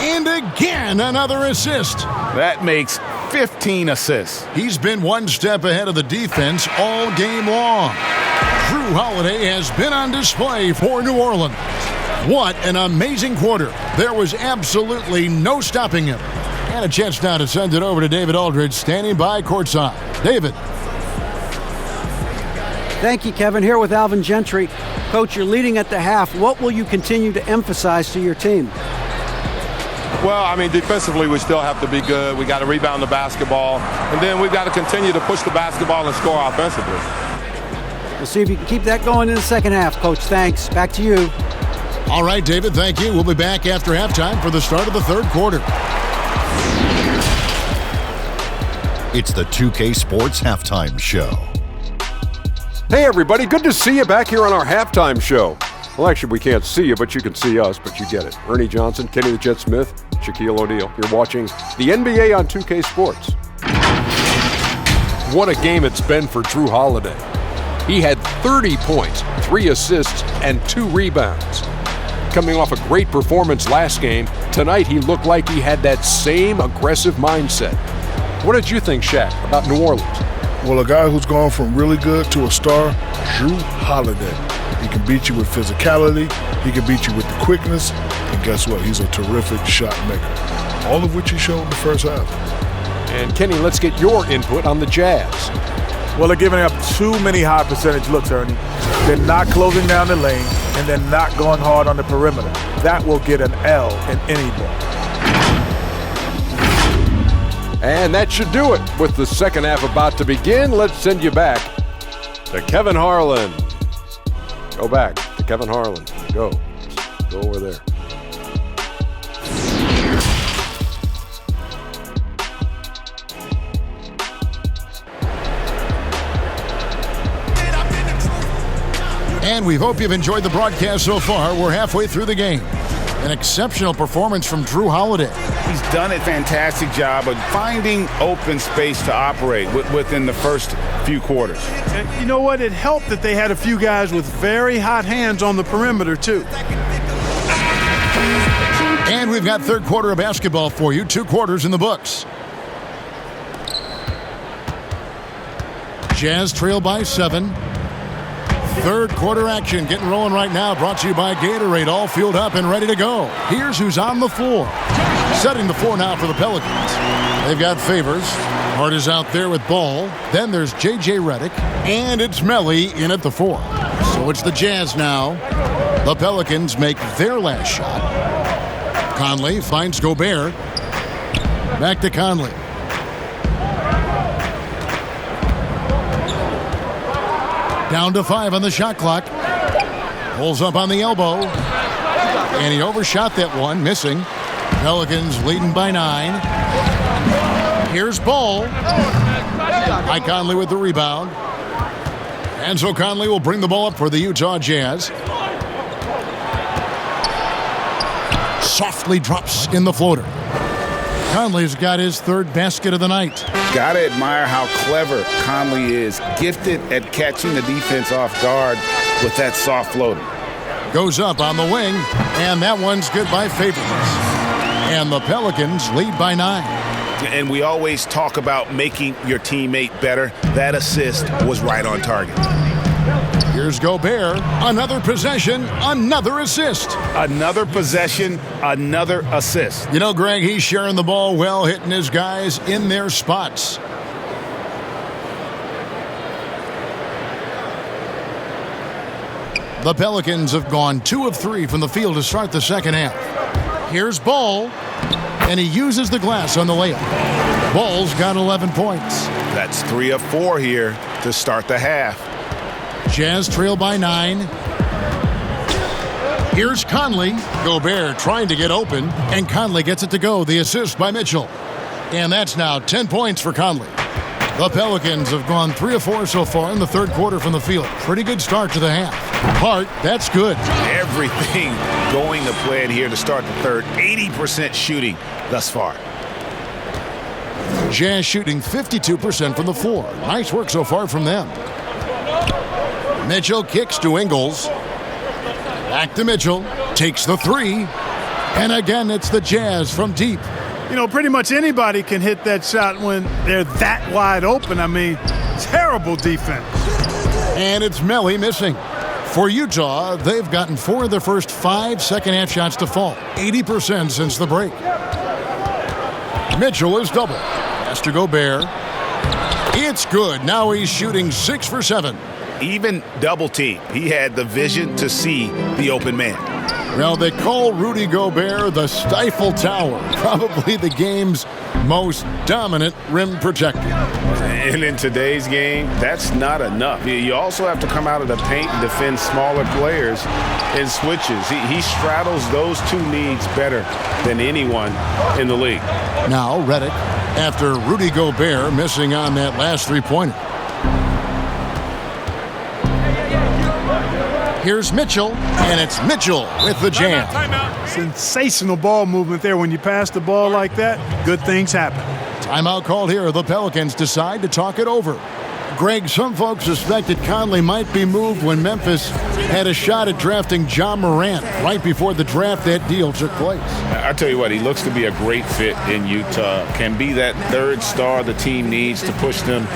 And again, another assist. That makes 15 assists. He's been one step ahead of the defense all game long. Jrue Holiday has been on display for New Orleans. What an amazing quarter. There was absolutely no stopping him. And a chance now to send it over to David Aldridge, standing by courtside. David. Thank you, Kevin. Here with Alvin Gentry. Coach, you're leading at the half. What will you continue to emphasize to your team? Well, I mean, defensively, we still have to be good. We got to rebound the basketball. And then we've got to continue to push the basketball and score offensively. We'll see if you can keep that going in the second half, Coach. Thanks. Back to you. All right, David, thank you. We'll be back after halftime for the start of the third quarter. It's the 2K Sports Halftime Show. Hey, everybody. Good to see you back here on our halftime show. Well, actually, we can't see you, but you can see us, but you get it. Ernie Johnson, Kenny the Jet Smith, Shaquille O'Neal. You're watching the NBA on 2K Sports. What a game it's been for Jrue Holiday. He had 30 points, 3 assists, and 2 rebounds. Coming off a great performance last game, tonight he looked like he had that same aggressive mindset. What did you think, Shaq, about New Orleans? Well, a guy who's gone from really good to a star, Jrue Holiday. He can beat you with physicality, he can beat you with the quickness, and guess what? He's a terrific shot maker, all of which he showed in the first half. And Kenny, let's get your input on the Jazz. Well, they're giving up too many high percentage looks, Ernie. They're not closing down the lane, and they're not going hard on the perimeter. That will get an L in any ball. And that should do it. With the second half about to begin, let's send you back to Kevin Harlan. Go back to Kevin Harlan. Go over there. And we hope you've enjoyed the broadcast so far. We're halfway through the game. An exceptional performance from Jrue Holiday. He's done a fantastic job of finding open space to operate within the first few quarters. You know what? It helped that they had a few guys with very hot hands on the perimeter, too. And we've got third quarter of basketball for you. 2 quarters in the books. Jazz trail by 7. Third quarter action getting rolling right now, brought to you by Gatorade, all fueled up and ready to go. Here's who's on the floor. Setting the floor now for the Pelicans. They've got Favors. Hart is out there with ball. Then there's J.J. Redick. And it's Melly in at the 4. So it's the Jazz now. The Pelicans make their last shot. Conley finds Gobert. Back to Conley. Down to 5 on the shot clock. Pulls up on the elbow. And he overshot that one, missing. Pelicans leading by 9. Here's Ball. Mike Conley with the rebound. And so Conley will bring the ball up for the Utah Jazz. Softly drops in the floater. Conley's got his third basket of the night. Gotta admire how clever Conley is. Gifted at catching the defense off guard with that soft floater. Goes up on the wing, and that one's good by Favors. And the Pelicans lead by 9. And we always talk about making your teammate better. That assist was right on target. Here's Gobert. Another possession, another assist. Another possession, another assist. You know, Greg, he's sharing the ball well, hitting his guys in their spots. The Pelicans have gone 2 of 3 from the field to start the second half. Here's Ball, and he uses the glass on the layup. Ball's got 11 points. That's 3 of 4 here to start the half. Jazz trail by 9. Here's Conley. Gobert trying to get open, and Conley gets it to go. The assist by Mitchell. And that's now 10 points for Conley. The Pelicans have gone 3 of 4 so far in the third quarter from the field. Pretty good start to the half. Hart, that's good. Everything going to plan here to start the third. 80% shooting thus far. Jazz shooting 52% from the floor. Nice work so far from them. Mitchell kicks to Ingles. Back to Mitchell. Takes the 3. And again, it's the Jazz from deep. You know, pretty much anybody can hit that shot when they're that wide open. I mean, terrible defense. And it's Melly missing. For Utah, they've gotten 4 of their first 5 second-half shots to fall. 80% since the break. Mitchell is double. Pass to Gobert. It's good. Now he's shooting 6 for 7. Even double team. He had the vision to see the open man. Well, they call Rudy Gobert the Stifle Tower, probably the game's most dominant rim protector. And in today's game, that's not enough. You also have to come out of the paint and defend smaller players in switches. He straddles those two needs better than anyone in the league. Now, Redick, after Rudy Gobert missing on that last three-pointer. Here's Mitchell, and it's Mitchell with the jam. Sensational ball movement there. When you pass the ball like that, good things happen. Timeout called here. The Pelicans decide to talk it over. Greg, some folks suspected Conley might be moved when Memphis had a shot at drafting Ja Morant right before the draft. That deal took place. I tell you what, he looks to be a great fit in Utah. Can be that third star the team needs to push them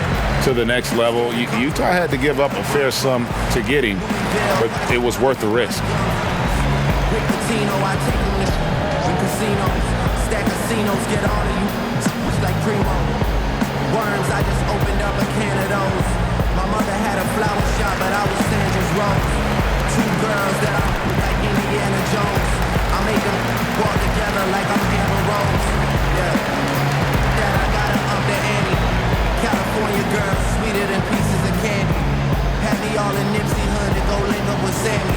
to the next level. Utah had to give up a fair sum to get him, but it was worth the risk. Worms, I just opened up a can of those. My mother had a flower shop, but I was Sandra's Rose. Two girls that I like Indiana Jones. I make them walk together like I'm Amber Rose. Yeah, that I gotta up the ante. California girls, sweeter than pieces of candy. Had me all in Nipsey Hood to go link up with Sammy.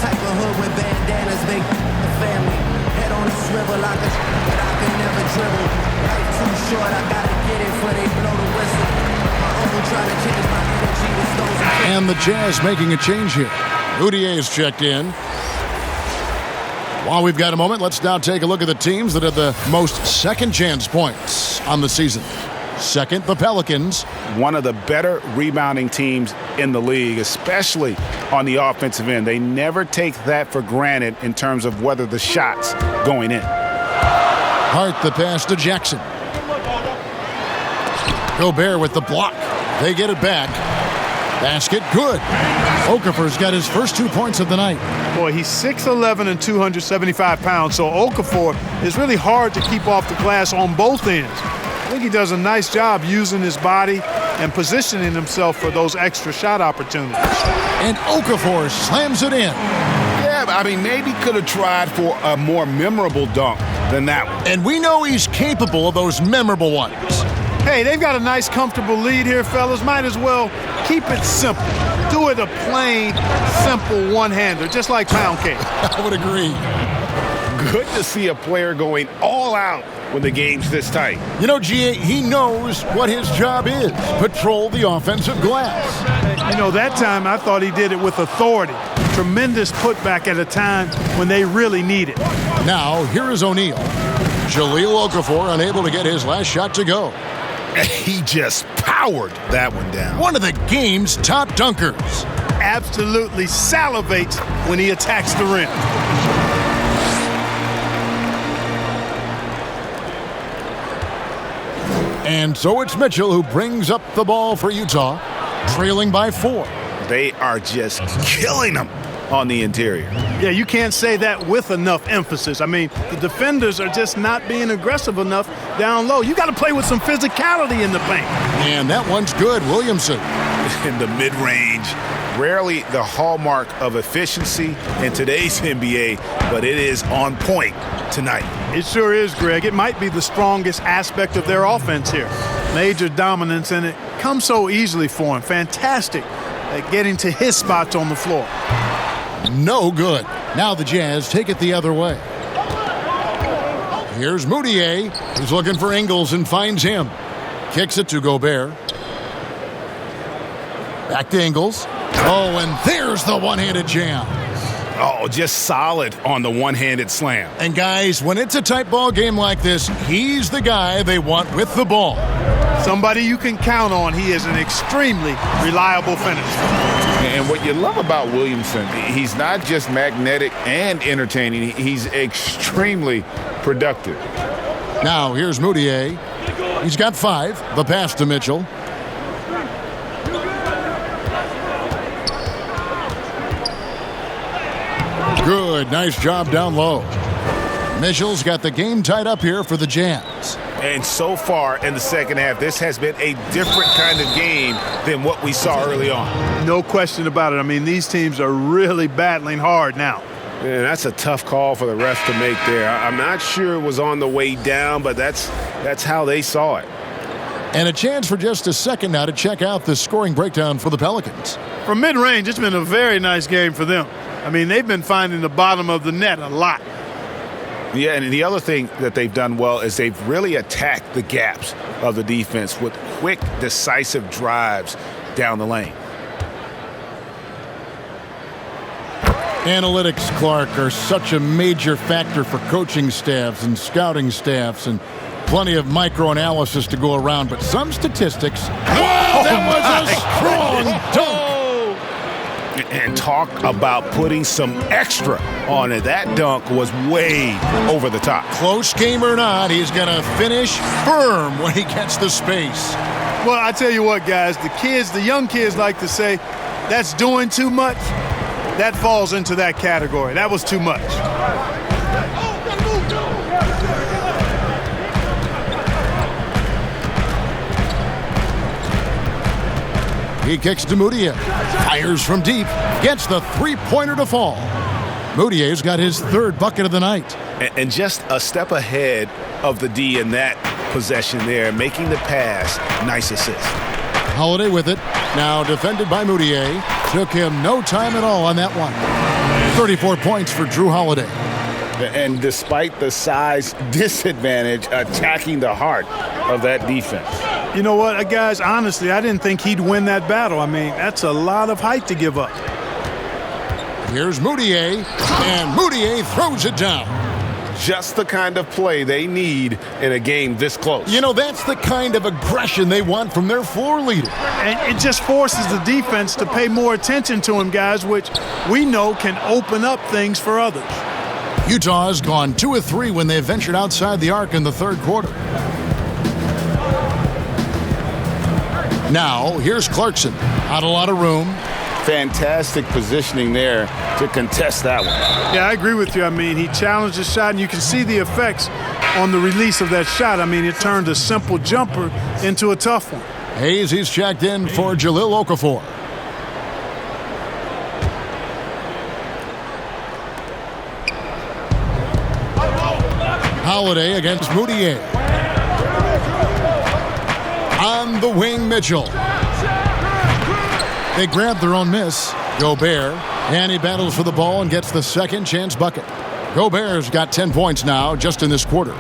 Type of hood with bandanas, make the family. Head on a swivel like a but I can never dribble. Life too short, I gotta get it before they blow the whistle. My uncle trying to change my energy with stones. And the Jazz making a change here. Moutier is checked in. While we've got a moment, let's now take a look at the teams that had the most second chance points on the season. Second, the Pelicans. One of the better rebounding teams in the league, especially on the offensive end. They never take that for granted in terms of whether the shot's going in. Hart the pass to Jackson. Gobert with the block. They get it back. Basket good. Okafor's got his first 2 points of the night. Boy, he's 6'11 and 275 pounds, so Okafor is really hard to keep off the glass on both ends. I think he does a nice job using his body and positioning himself for those extra shot opportunities. And Okafor slams it in. Yeah, I mean, maybe could have tried for a more memorable dunk than that one. And we know he's capable of those memorable ones. Hey, they've got a nice, comfortable lead here, fellas. Might as well keep it simple. Do it a plain, simple one-hander, just like pound cake. I would agree. Good to see a player going all out when the game's this tight. You know, G.A., he knows what his job is. Patrol the offensive glass. You know, that time I thought he did it with authority. Tremendous putback at a time when they really need it. Now, here is O'Neal. Jahlil Okafor unable to get his last shot to go. He just powered that one down. One of the game's top dunkers. Absolutely salivates when he attacks the rim. And so it's Mitchell who brings up the ball for Utah, trailing by 4. They are just killing them on the interior. Yeah, you can't say that with enough emphasis. I mean, the defenders are just not being aggressive enough down low. You got to play with some physicality in the paint. And that one's good, Williamson. In the mid-range, rarely the hallmark of efficiency in today's NBA, but it is on point tonight. It sure is, Greg. It might be the strongest aspect of their offense here. Major dominance, and it comes so easily for him. Fantastic at getting to his spots on the floor. No good. Now the Jazz take it the other way. Here's Moutier, who's looking for Ingles and finds him. Kicks it to Gobert. Back to Ingles. Oh, and there's the one-handed jam. Oh, just solid on the one-handed slam. And guys, when it's a tight ball game like this, he's the guy they want with the ball. Somebody you can count on. He is an extremely reliable finisher. And what you love about Williamson, he's not just magnetic and entertaining, he's extremely productive. Now, here's Moutier. He's got 5. The pass to Mitchell. Good. Nice job down low. Mitchell's got the game tied up here for the Jazz. And so far in the second half, this has been a different kind of game than what we saw early on. No question about it. I mean, these teams are really battling hard now. Man, that's a tough call for the refs to make there. I'm not sure it was on the way down, but that's how they saw it. And a chance for just a second now to check out the scoring breakdown for the Pelicans. From mid-range, it's been a very nice game for them. I mean, they've been finding the bottom of the net a lot. Yeah, and the other thing that they've done well is they've really attacked the gaps of the defense with quick, decisive drives down the lane. Analytics, Clark, are such a major factor for coaching staffs and scouting staffs, and plenty of microanalysis to go around, but some statistics. Wow, that was a strong dunk! And talk about putting some extra on it. That dunk was way over the top. Close game or not, he's going to finish firm when he gets the space. Well, I tell you what, guys, the young kids like to say, that's doing too much. That falls into that category. That was too much. He kicks to Moutier. Fires from deep. Gets the three-pointer to fall. Moutier's got his third bucket of the night. And just a step ahead of the D in that possession there, making the pass. Nice assist. Holiday with it. Now defended by Moutier. Took him no time at all on that one. 34 points for Jrue Holiday. And despite the size disadvantage, attacking the heart of that defense. You know what, guys, honestly, I didn't think he'd win that battle. I mean, that's a lot of height to give up. Here's Moutier, and Moutier throws it down. Just the kind of play they need in a game this close. You know, that's the kind of aggression they want from their floor leader. And it just forces the defense to pay more attention to him, guys, which we know can open up things for others. Utah's gone 2 of 3 when they ventured outside the arc in the third quarter. Now, here's Clarkson. Not a lot of room. Fantastic positioning there to contest that one. Yeah, I agree with you. I mean, he challenged the shot, and you can see the effects on the release of that shot. I mean, it turned a simple jumper into a tough one. Hayes, he's checked in for Jahlil Okafor. Holiday against Moutier. On the wing, Mitchell. They grab their own miss. Gobert, and he battles for the ball and gets the second chance bucket. Gobert's got 10 points now just in this quarter.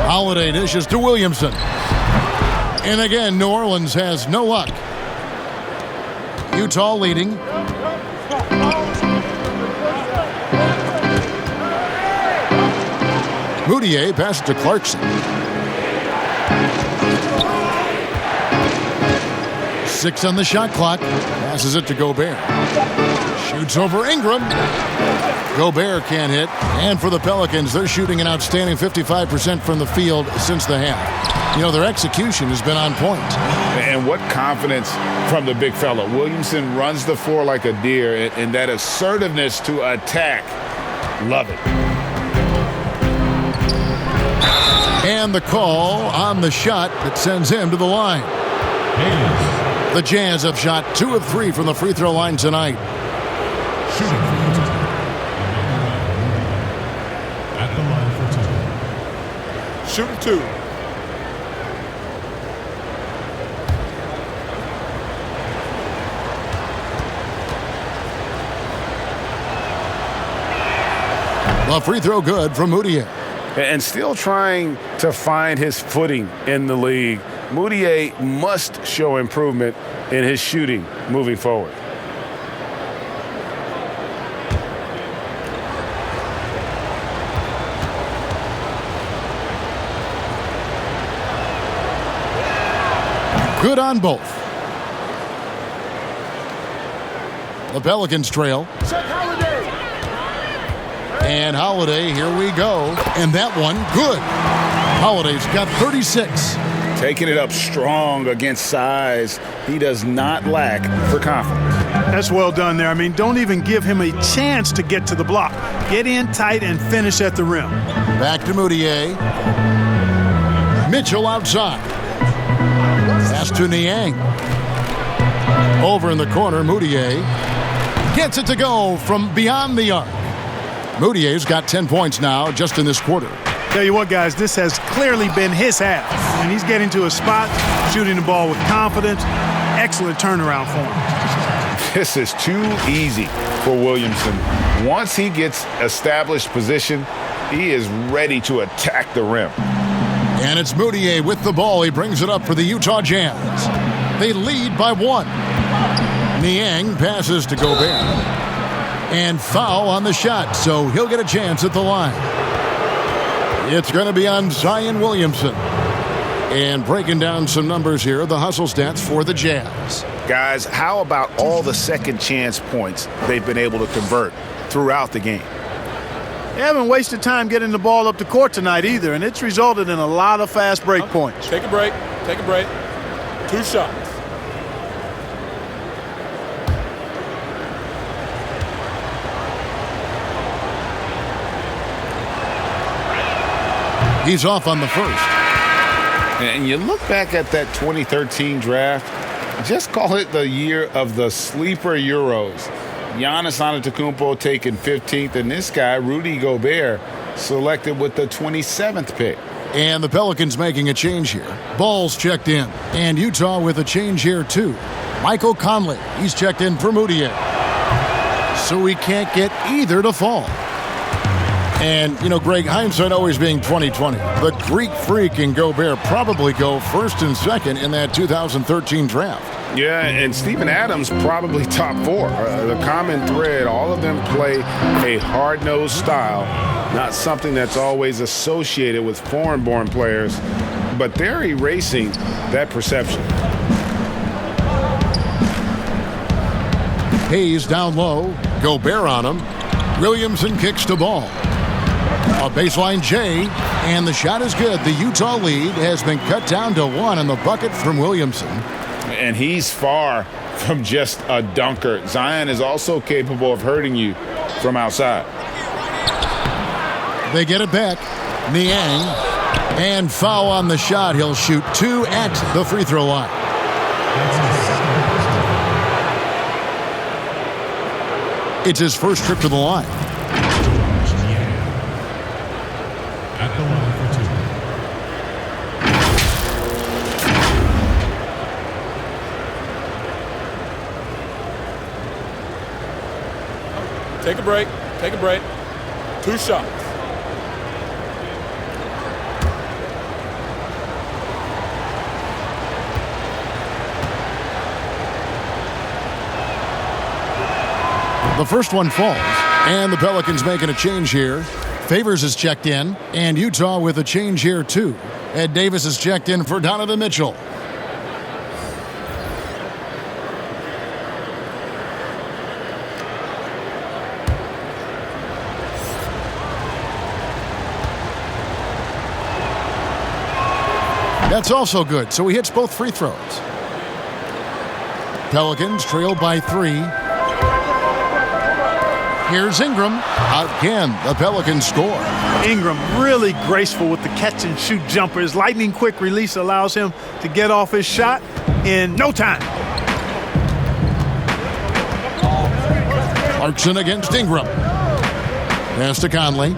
Holiday dishes to Williamson. And again, New Orleans has no luck. Utah leading. Moutier passes to Clarkson. 6 on the shot clock. Passes it to Gobert. Shoots over Ingram. Gobert can't hit. And for the Pelicans, they're shooting an outstanding 55% from the field since the half. You know, their execution has been on point. And what confidence from the big fella. Williamson runs the floor like a deer, and that assertiveness to attack. Love it. And the call on the shot that sends him to the line. The Jazz have shot 2 of 3 from the free throw line tonight. Shooting for Utah. At the line for 2. Shooting 2. A free throw good from Moutier. And still trying to find his footing in the league. Moutier must show improvement in his shooting moving forward. Good on both. The Pelicans trail. And Holiday, here we go. And that one, good. Holiday's got 36. Taking it up strong against size. He does not lack for confidence. That's well done there. I mean, don't even give him a chance to get to the block. Get in tight and finish at the rim. Back to Moutier. Mitchell outside. Pass to Niang. Over in the corner, Moutier gets it to go from beyond the arc. Moutier's got 10 points now just in this quarter. Tell you what, guys, this has clearly been his half. And he's getting to a spot, shooting the ball with confidence. Excellent turnaround for him. This is too easy for Williamson. Once he gets established position, he is ready to attack the rim. And it's Moutier with the ball. He brings it up for the Utah Jazz. They lead by 1. Niang passes to Gobert. And foul on the shot, so he'll get a chance at the line. It's going to be on Zion Williamson. And breaking down some numbers here, the hustle stats for the Jazz. Guys, how about all the second chance points they've been able to convert throughout the game? They haven't wasted time getting the ball up the court tonight either, and it's resulted in a lot of fast break points. Take a break. Take a break. 2 shots. He's off on the first. And you look back at that 2013 draft, just call it the year of the sleeper Euros. Giannis Antetokounmpo taken 15th, and this guy, Rudy Gobert, selected with the 27th pick. And the Pelicans making a change here. Ball's checked in. And Utah with a change here, too. Michael Conley, he's checked in for Moutier. So we can't get either to fall. And, you know, Greg, hindsight always being 20/20. The Greek Freak and Gobert probably go first and second in that 2013 draft. Yeah, and Steven Adams probably top 4. The common thread, all of them play a hard-nosed style, not something that's always associated with foreign-born players, but they're erasing that perception. Hayes down low, Gobert on him. Williamson kicks the ball. A baseline J, and the shot is good. The Utah lead has been cut down to 1 in the bucket from Williamson. And he's far from just a dunker. Zion is also capable of hurting you from outside. They get it back. Niang, and foul on the shot. He'll shoot 2 at the free throw line. It's his first trip to the line. At the line for 2. Take a break. Take a break. 2 shots. The first one falls, and the Pelicans making a change here. Favors is checked in, and Utah with a change here too. Ed Davis is checked in for Donovan Mitchell. That's also good, so he hits both free throws. Pelicans trail by 3. Here's Ingram. Again, the Pelicans score. Ingram really graceful with the catch and shoot jumper. His lightning quick release allows him to get off his shot in no time. Clarkson against Ingram. Pass to Conley.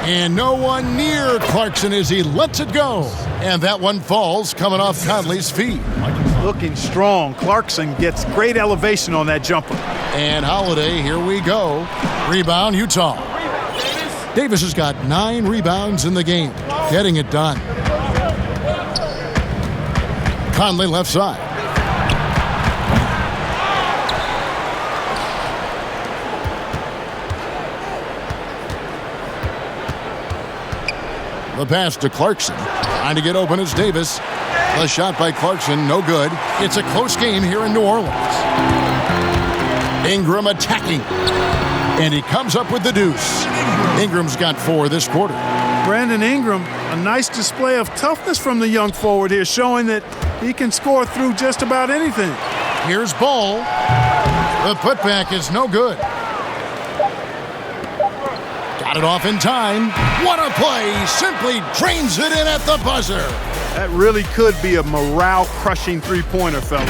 And no one near Clarkson as he lets it go. And that one falls coming off Conley's feet. Looking strong. Clarkson gets great elevation on that jumper. And Holiday, here we go. Rebound, Utah. Davis has got 9 rebounds in the game. Getting it done. Conley left side. The pass to Clarkson. Trying to get open is Davis. The shot by Clarkson, no good. It's a close game here in New Orleans. Ingram attacking. And he comes up with the deuce. Ingram's got 4 this quarter. Brandon Ingram, a nice display of toughness from the young forward here, showing that he can score through just about anything. Here's Ball. The putback is no good. Got it off in time. What a play. Simply drains it in at the buzzer. That really could be a morale-crushing three-pointer, fellas.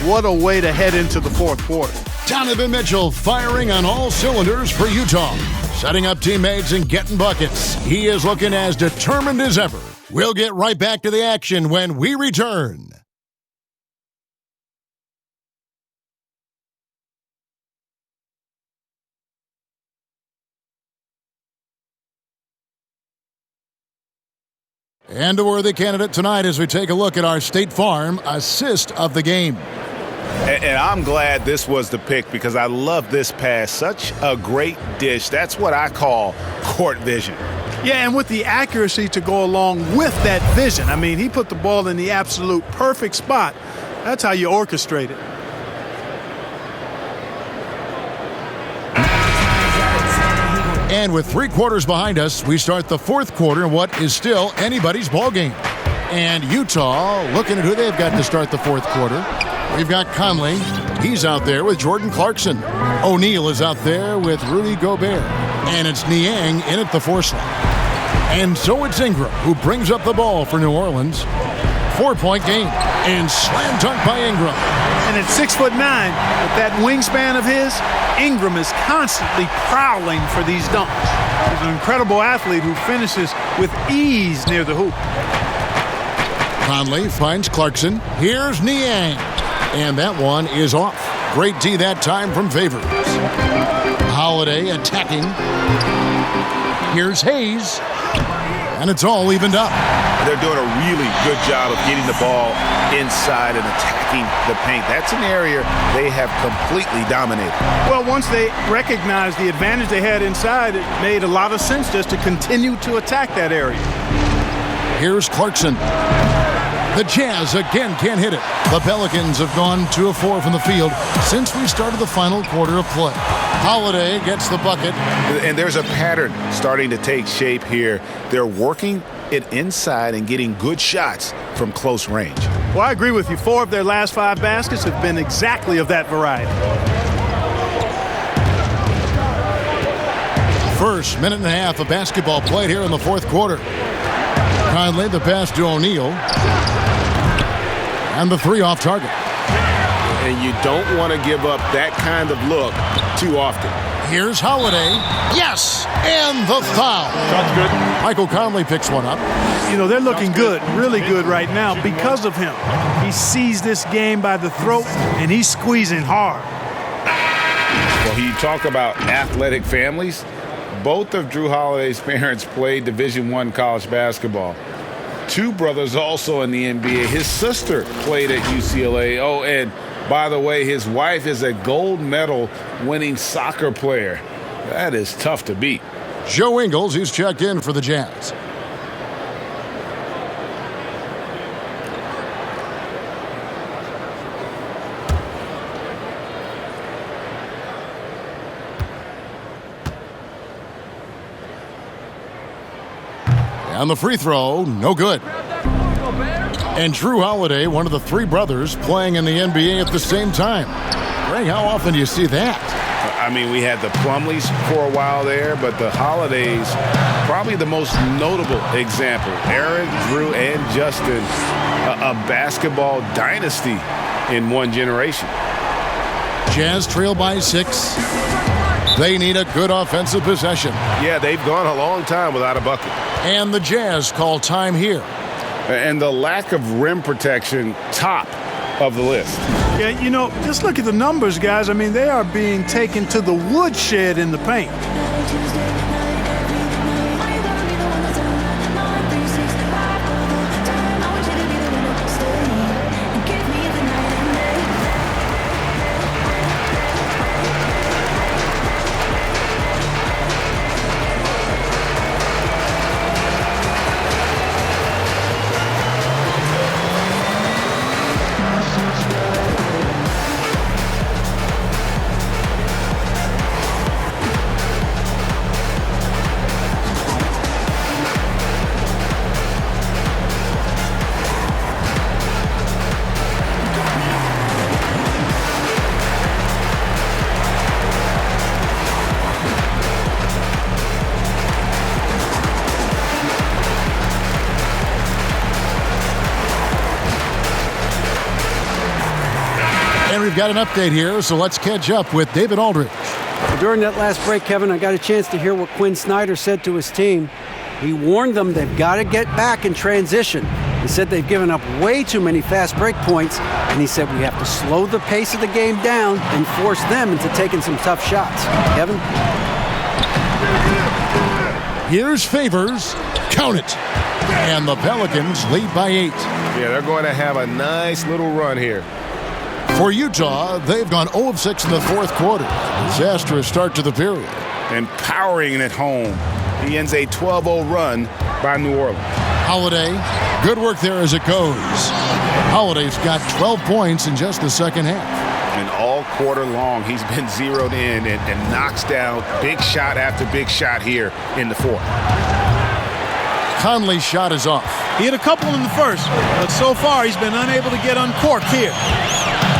What a way to head into the fourth quarter. Donovan Mitchell firing on all cylinders for Utah. Setting up teammates and getting buckets. He is looking as determined as ever. We'll get right back to the action when we return. And a worthy candidate tonight as we take a look at our State Farm assist of the game. And I'm glad this was the pick because I love this pass. Such a great dish. That's what I call court vision. Yeah, and with the accuracy to go along with that vision. I mean, he put the ball in the absolute perfect spot. That's how you orchestrate it. And with 3 quarters behind us, we start the fourth quarter in what is still anybody's ball game. And Utah looking at who they've got to start the fourth quarter. We've got Conley. He's out there with Jordan Clarkson. O'Neal is out there with Rudy Gobert. And it's Niang in at the 4 slot. And so it's Ingram who brings up the ball for New Orleans. 4-point game. And slam dunk by Ingram. And at 6'9", with that wingspan of his, Ingram is constantly prowling for these dunks. He's an incredible athlete who finishes with ease near the hoop. Conley finds Clarkson. Here's Niang. And that one is off. Great D that time from Favors. Holiday attacking. Here's Hayes. And it's all evened up. They're doing a really good job of getting the ball inside and attacking the paint. That's an area they have completely dominated. Well, once they recognized the advantage they had inside, it made a lot of sense just to continue to attack that area. Here's Clarkson. The Jazz again can't hit it. The Pelicans have gone 2 of 4 from the field since we started the final quarter of play. Holiday gets the bucket. And there's a pattern starting to take shape here. They're working it inside and getting good shots from close range. Well, I agree with you. 4 of their last 5 baskets have been exactly of that variety. First minute and a half of basketball played here in the fourth quarter. Conley the pass to O'Neal. And the 3 off target. And you don't want to give up that kind of look too often. Here's Holiday. Yes! And the foul. That's good. Michael Conley picks one up. You know, they're looking good, really good right now because of him. He sees this game by the throat, and he's squeezing hard. Well, you talk about athletic families. Both of Jrue Holiday's parents played Division I college basketball. 2 brothers also in the NBA. His sister played at UCLA. Oh, and by the way, his wife is a gold medal winning soccer player. That is tough to beat. Joe Ingles, who's checked in for the Jazz. And the free throw, no good. And Jrue Holiday, one of the 3 brothers playing in the NBA at the same time. Greg, how often do you see that? I mean, we had the Plumlees for a while there, but the Holidays, probably the most notable example. Aaron, Jrue, and Justin, a basketball dynasty in one generation. Jazz trail by 6. They need a good offensive possession. Yeah, they've gone a long time without a bucket. And the Jazz call time here. And the lack of rim protection, top of the list. Yeah, you know, just look at the numbers, guys. I mean, they are being taken to the woodshed in the paint. we've got an update here, so let's catch up with David Aldridge. During that last break, Kevin, I got a chance to hear what Quinn Snyder said to his team. He warned them they've got to get back in transition. He said they've given up way too many fast break points, and he said we have to slow the pace of the game down and force them into taking some tough shots. Kevin? Here's Favors. Count it. And the Pelicans lead by 8. Yeah, they're going to have a nice little run here. For Utah, they've gone 0 of 6 in the fourth quarter. Disastrous start to the period. And powering it home. He ends a 12-0 run by New Orleans. Holiday, good work there as it goes. Holiday's got 12 points in just the second half. And all quarter long, he's been zeroed in and knocks down big shot after big shot here in the fourth. Conley's shot is off. He hit a couple in the first, but so far he's been unable to get uncorked here.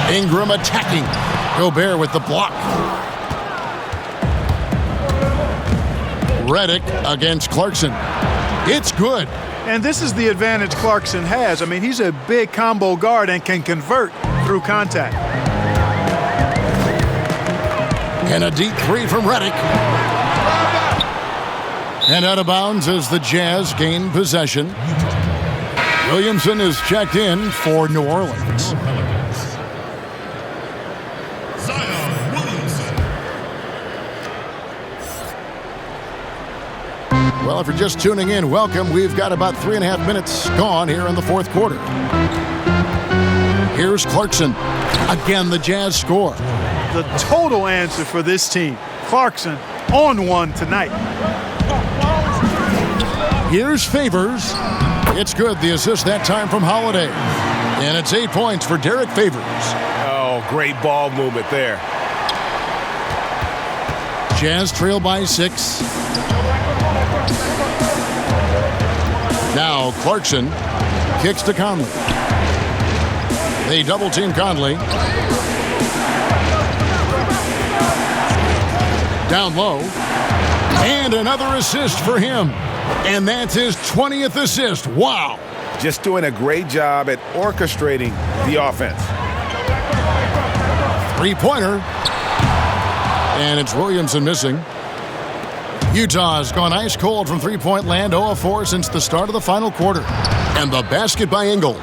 Ingram attacking. Gobert with the block. Redick against Clarkson. It's good. And this is the advantage Clarkson has. I mean, he's a big combo guard and can convert through contact. And a deep three from Redick. And out of bounds as the Jazz gain possession. Williamson is checked in for New Orleans. Well, if you're just tuning in, welcome. We've got about 3.5 minutes gone here in the fourth quarter. Here's Clarkson. Again, the Jazz score. The total answer for this team. Clarkson on one tonight. Here's Favors. It's good. The assist that time from Holiday. And it's 8 points for Derek Favors. Oh, great ball movement there. Jazz trail by 6. Now Clarkson kicks to Conley. They double team Conley. Down low. And another assist for him. And that's his 20th assist. Wow. Just doing a great job at orchestrating the offense. Three-pointer. And it's Williamson missing. Utah's gone ice cold from three-point land, 0 of 4 since the start of the final quarter. And the basket by Ingles.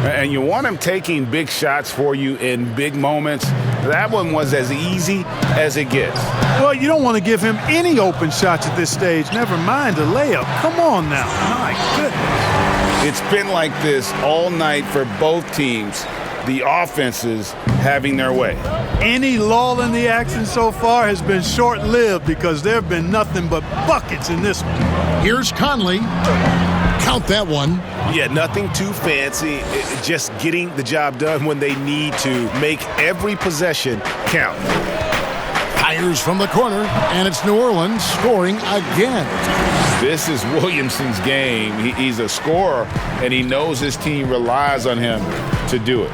And you want him taking big shots for you in big moments. That one was as easy as it gets. Well, you don't want to give him any open shots at this stage. Never mind a layup. Come on now. My goodness. It's been like this all night for both teams. The offenses having their way. Any lull in the action so far has been short-lived because there have been nothing but buckets in this one. Here's Conley. Count that one. Yeah, nothing too fancy. Just getting the job done when they need to. Make every possession count. Fires from the corner, and it's New Orleans scoring again. This is Williamson's game. He's a scorer, and he knows his team relies on him to do it.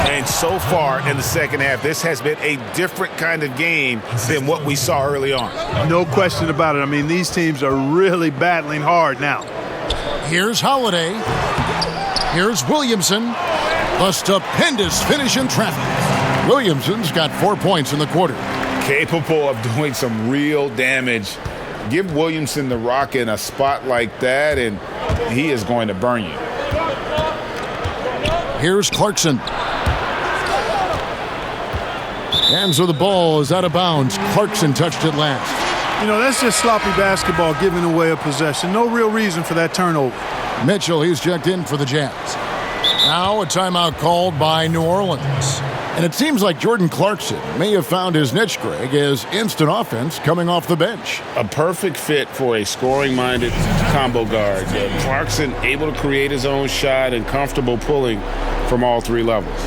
And so far in the second half, this has been a different kind of game than what we saw early on. No question about it. I mean, these teams are really battling hard now. Here's Holiday. Here's Williamson. A stupendous finish in traffic. Williamson's got 4 points in the quarter. Capable of doing some real damage. Give Williamson the rock in a spot like that, and he is going to burn you. Here's Clarkson. Hands of the ball is out of bounds. Clarkson touched it last. You know, that's just sloppy basketball, giving away a possession. No real reason for that turnover. Mitchell, he's checked in for the Jazz. Now a timeout called by New Orleans. And it seems like Jordan Clarkson may have found his niche, Greg, as instant offense coming off the bench. A perfect fit for a scoring-minded combo guard. Clarkson able to create his own shot and comfortable pulling from all three levels.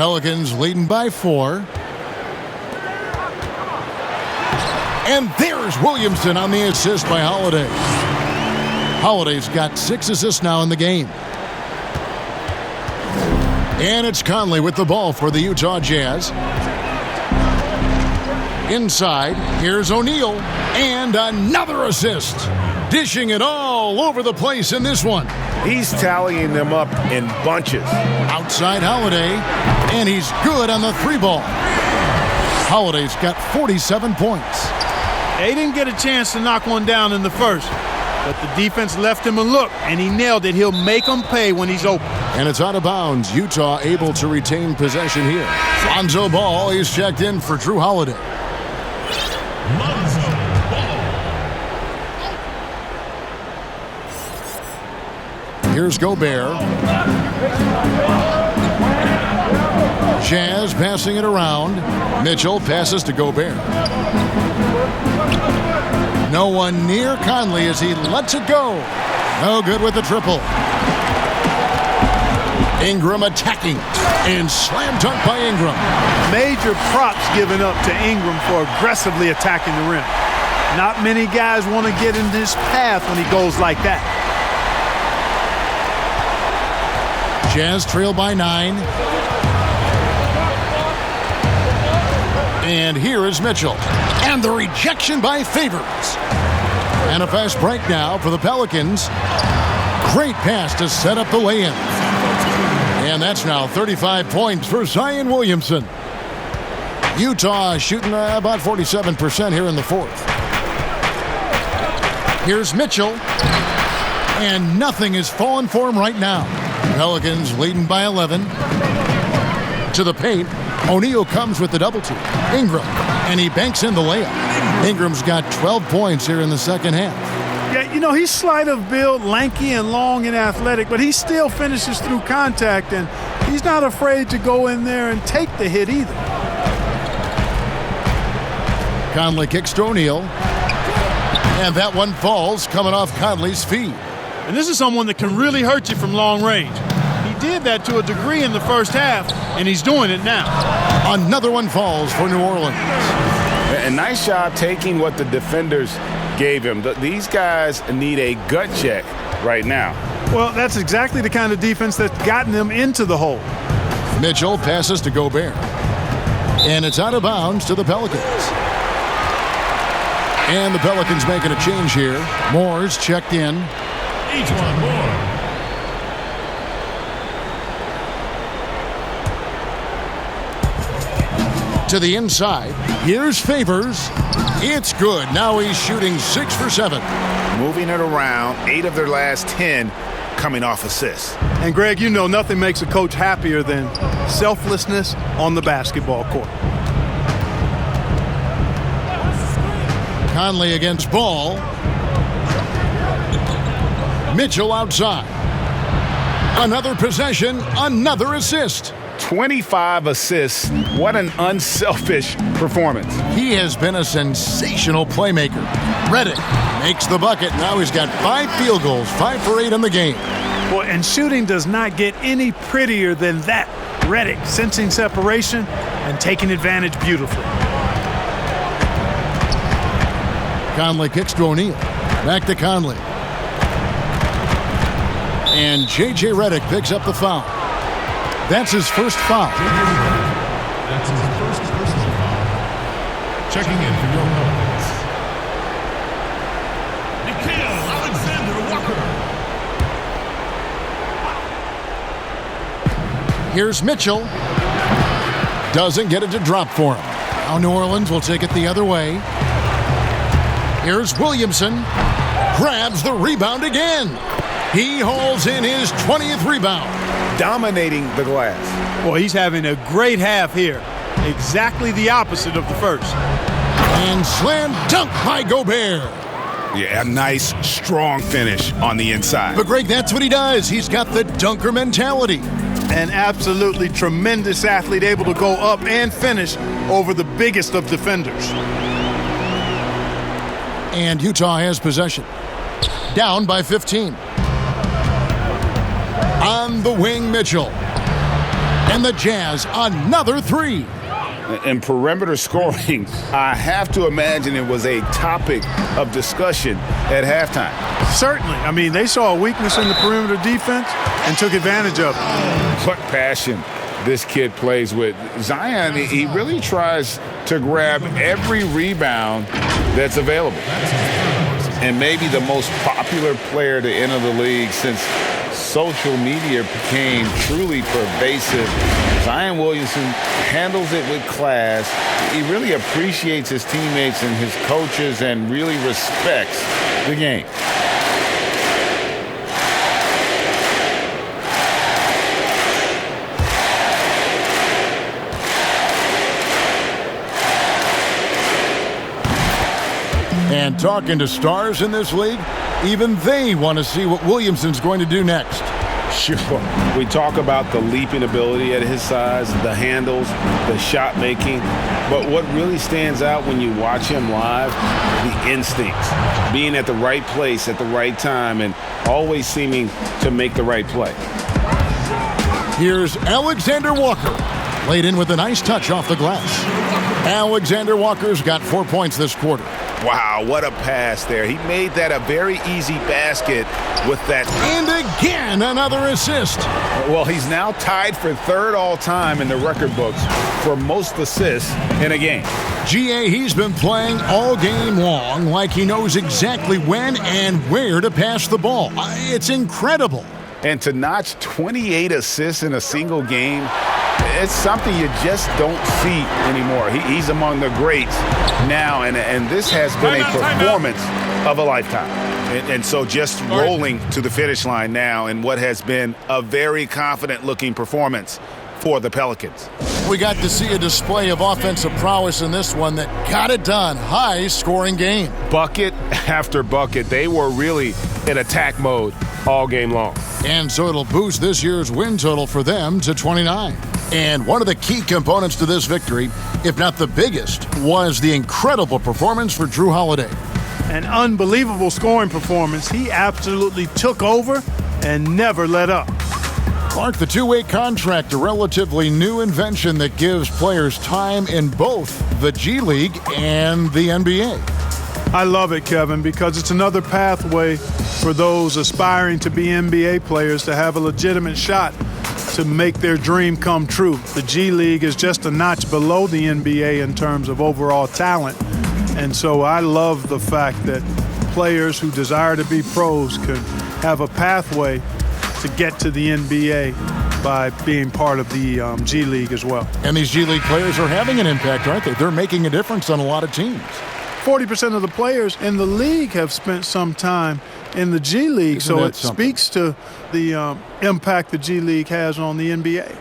Pelicans leading by 4. And there's Williamson on the assist by Holiday. Holiday's got 6 assists now in the game. And it's Conley with the ball for the Utah Jazz. Inside, here's O'Neal. And another assist. Dishing it all over the place in this one. He's tallying them up in bunches. Outside Holiday. And he's good on the 3-ball. Holiday's got 47 points. They didn't get a chance to knock one down in the first, but the defense left him a look, and he nailed it. He'll make them pay when he's open. And it's out of bounds. Utah able to retain possession here. Lonzo Ball is checked in for Jrue Holiday. Lonzo Ball. Here's Gobert. Jazz passing it around. Mitchell passes to Gobert. No one near Conley as he lets it go. No good with the triple. Ingram attacking. And slam dunk by Ingram. Major props given up to Ingram for aggressively attacking the rim. Not many guys want to get in his path when he goes like that. Jazz trail by 9. And here is Mitchell. And the rejection by Favors. And a fast break now for the Pelicans. Great pass to set up the lay-in. And that's now 35 points for Zion Williamson. Utah shooting about 47% here in the fourth. Here's Mitchell. And nothing is falling for him right now. Pelicans leading by 11. To the paint. O'Neal comes with the double team. Ingram. And he banks in the layup. Ingram's got 12 points here in the second half. Yeah, you know, he's slight of build, lanky and long and athletic, but he still finishes through contact, and he's not afraid to go in there and take the hit either. Conley kicks to O'Neal. And that one falls coming off Conley's feet. And this is someone that can really hurt you from long range. He did that to a degree in the first half, and he's doing it now. Another one falls for New Orleans. A nice job taking what the defenders gave him. These guys need a gut check right now. Well, that's exactly the kind of defense that's gotten them into the hole. Mitchell passes to Gobert. And it's out of bounds to the Pelicans. And the Pelicans making a change here. Moore's checked in. Each one more. To the inside. Here's Favors. It's good. Now he's shooting 6 for 7. Moving it around, 8 of their last 10 coming off assists. And Greg, you know nothing makes a coach happier than selflessness on the basketball court. Conley against Ball. Mitchell outside. Another possession, another assist. 25 assists. What an unselfish performance. He has been a sensational playmaker. Redick makes the bucket. Now he's got 5 field goals, 5 for 8 in the game. Boy, and shooting does not get any prettier than that. Redick sensing separation and taking advantage beautifully. Conley kicks to O'Neal. Back to Conley. And J.J. Redick picks up the foul. That's his first foul. That's his first personal foul. Checking in for your Pelicans. Nickeil Alexander-Walker. Here's Mitchell. Doesn't get it to drop for him. Now New Orleans will take it the other way. Here's Williamson. Grabs the rebound again. He hauls in his 20th rebound. Dominating the glass. Boy, he's having a great half here. Exactly the opposite of the first. And slam dunk by Gobert. Yeah, a nice, strong finish on the inside. But Greg, that's what he does. He's got the dunker mentality. An absolutely tremendous athlete, able to go up and finish over the biggest of defenders. And Utah has possession. Down by 15. On the wing, Mitchell. And the Jazz, another three. And perimeter scoring, I have to imagine it was a topic of discussion at halftime. Certainly. I mean, they saw a weakness in the perimeter defense and took advantage of it. What passion this kid plays with. Zion, he really tries to grab every rebound that's available. And maybe the most popular player to enter the league since social media became truly pervasive. Zion Williamson handles it with class. He really appreciates his teammates and his coaches and really respects the game. And talking to stars in this league, even they want to see what Williamson's going to do next. Sure. We talk about the leaping ability at his size, the handles, the shot making. But what really stands out when you watch him live, the instincts. Being at the right place at the right time and always seeming to make the right play. Here's Alexander Walker. Laid in with a nice touch off the glass. Alexander Walker's got 4 points this quarter. Wow, what a pass there. He made that a very easy basket with that. And again, another assist. Well, he's now tied for third all-time in the record books for most assists in a game. GA, he's been playing all game long like he knows exactly when and where to pass the ball. It's incredible. And to notch 28 assists in a single game, it's something you just don't see anymore. He's among the greats now, and this has been a performance of a lifetime. And so just rolling to the finish line now in what has been a very confident-looking performance for the Pelicans. We got to see a display of offensive prowess in this one that got it done. High-scoring game. Bucket after bucket. They were really in attack mode all game long. And so it'll boost this year's win total for them to 29. And one of the key components to this victory, if not the biggest, was the incredible performance for Jrue Holiday. An unbelievable scoring performance. He absolutely took over and never let up. Clark, the two-way contract, a relatively new invention that gives players time in both the G League and the NBA. I love it, Kevin, because it's another pathway for those aspiring to be NBA players to have a legitimate shot to make their dream come true. The G League is just a notch below the NBA in terms of overall talent. And so I love the fact that players who desire to be pros can have a pathway to get to the NBA by being part of the G League as well. And these G League players are having an impact, aren't they? They're making a difference on a lot of teams. 40% of the players in the league have spent some time in the G League, so it speaks to the impact the G League has on the NBA.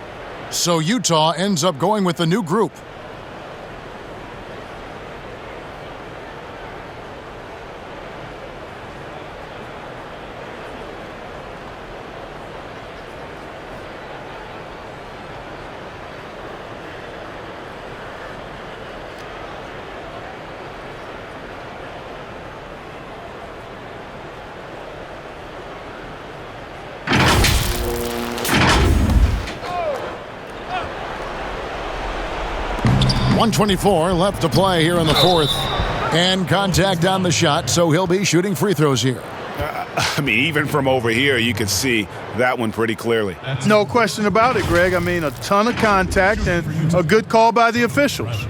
So Utah ends up going with a new group. .124 left to play here in the fourth. And contact on the shot, so he'll be shooting free throws here. I mean, even from over here, you can see that one pretty clearly. No question about it, Greg. I mean, a ton of contact and a good call by the officials.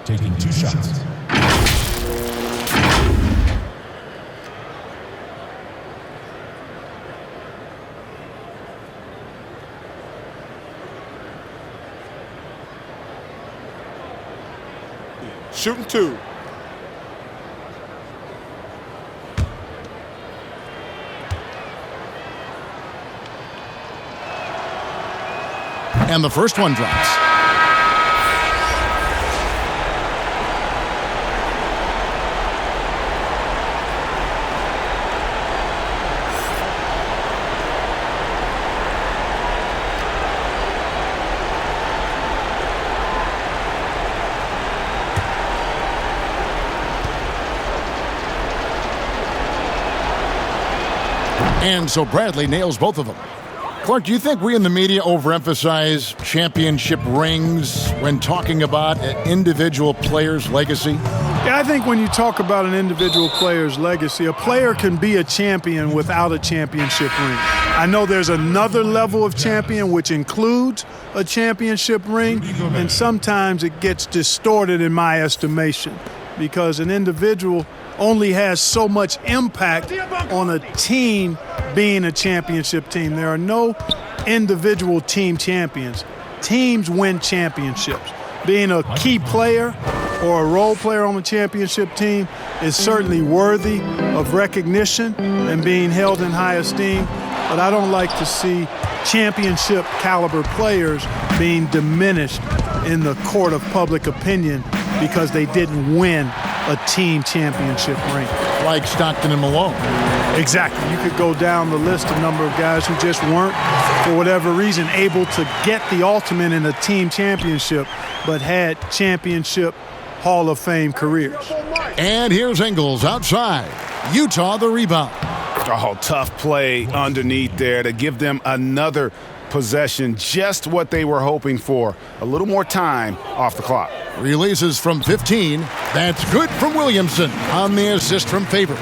Taking 2 shots. Shooting 2. And the first one drops. And so Bradley nails both of them. Clark, do you think we in the media overemphasize championship rings when talking about an individual player's legacy? Yeah, I think when you talk about an individual player's legacy, a player can be a champion without a championship ring. I know there's another level of champion which includes a championship ring, and sometimes it gets distorted in my estimation because an individual only has so much impact on a team being a championship team. There are no individual team champions. Teams win championships. Being a key player or a role player on the championship team is certainly worthy of recognition and being held in high esteem, but I don't like to see championship caliber players being diminished in the court of public opinion because they didn't win a team championship ring. Like Stockton and Malone. Exactly. You could go down the list of number of guys who just weren't, for whatever reason, able to get the ultimate in a team championship, but had championship Hall of Fame careers. And here's Ingles outside. Utah the rebound. Oh, tough play underneath there to give them another possession, just what they were hoping for. A little more time off the clock. Releases from 15. That's good from Williamson on the assist from Favors.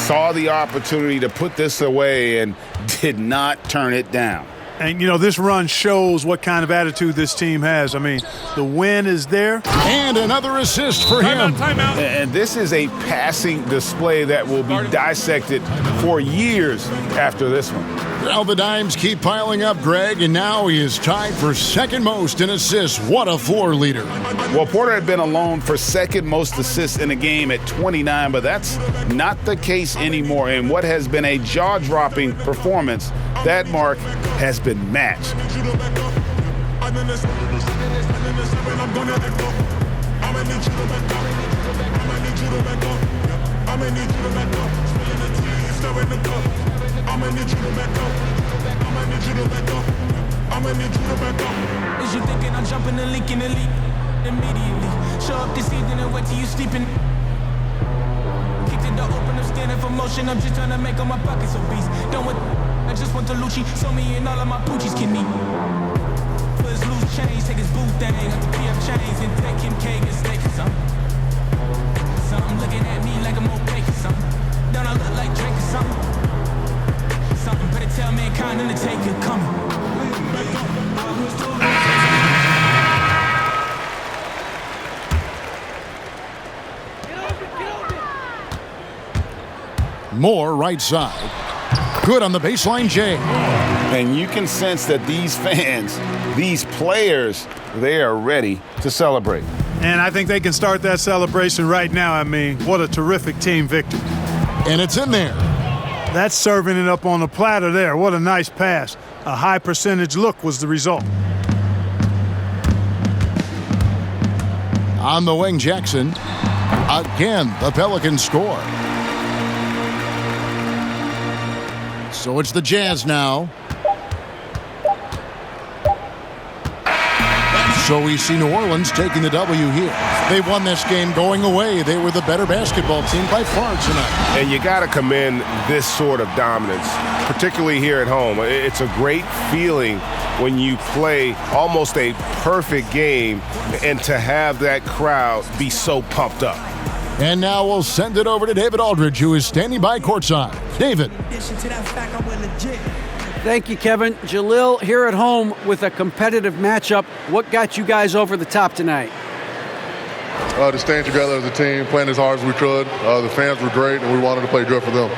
Saw the opportunity to put this away and did not turn it down. And, you know, this run shows what kind of attitude this team has. I mean, the win is there. And another assist for him. Timeout. And this is a passing display that will be dissected for years after this one. Well, the dimes keep piling up, Greg, and now he is tied for second most in assists. What a floor leader. Well, Porter had been alone for second most assists in a game at 29, but that's not the case anymore. In what has been a jaw-dropping performance, that mark has been matched. Is you thinking I'm jumping the leak in the leak immediately? Show up this evening and wait till you sleeping. Kicked the door open, I'm standing for motion. I'm just trying to make all my pockets obese. Done with I just want the Lucci. So me and all of my poochies can eat. Put his loose chains, take his boot thing, up the PF chains, and take him cake and steak or something. Something looking at me like I'm okay or something. Don't I look like Drake or something? Something better tell mankind and to take it coming. Moore right side. Good on the baseline, Jay. And you can sense that these fans, these players, they are ready to celebrate. And I think they can start that celebration right now. I mean, what a terrific team victory. And it's in there. That's serving it up on the platter there. What a nice pass. A high percentage look was the result. On the wing, Jackson. Again, the Pelicans score. So it's the Jazz now. So we see New Orleans taking the W here. They won this game going away. They were the better basketball team by far tonight. And you got to commend this sort of dominance, particularly here at home. It's a great feeling when you play almost a perfect game and to have that crowd be so pumped up. And now we'll send it over to David Aldridge, who is standing by courtside. David. Thank you, Kevin. Jalil here at home with a competitive matchup. What got you guys over the top tonight? Just staying together as a team, playing as hard as we could. The fans were great, and we wanted to play good for them.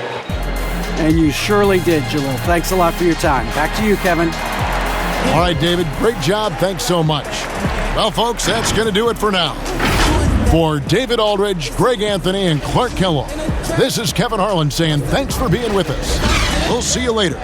And you surely did, Jalil. Thanks a lot for your time. Back to you, Kevin. All right, David. Great job. Thanks so much. Well, folks, that's going to do it for now. For David Aldridge, Greg Anthony, and Clark Kellogg, this is Kevin Harlan saying thanks for being with us. We'll see you later.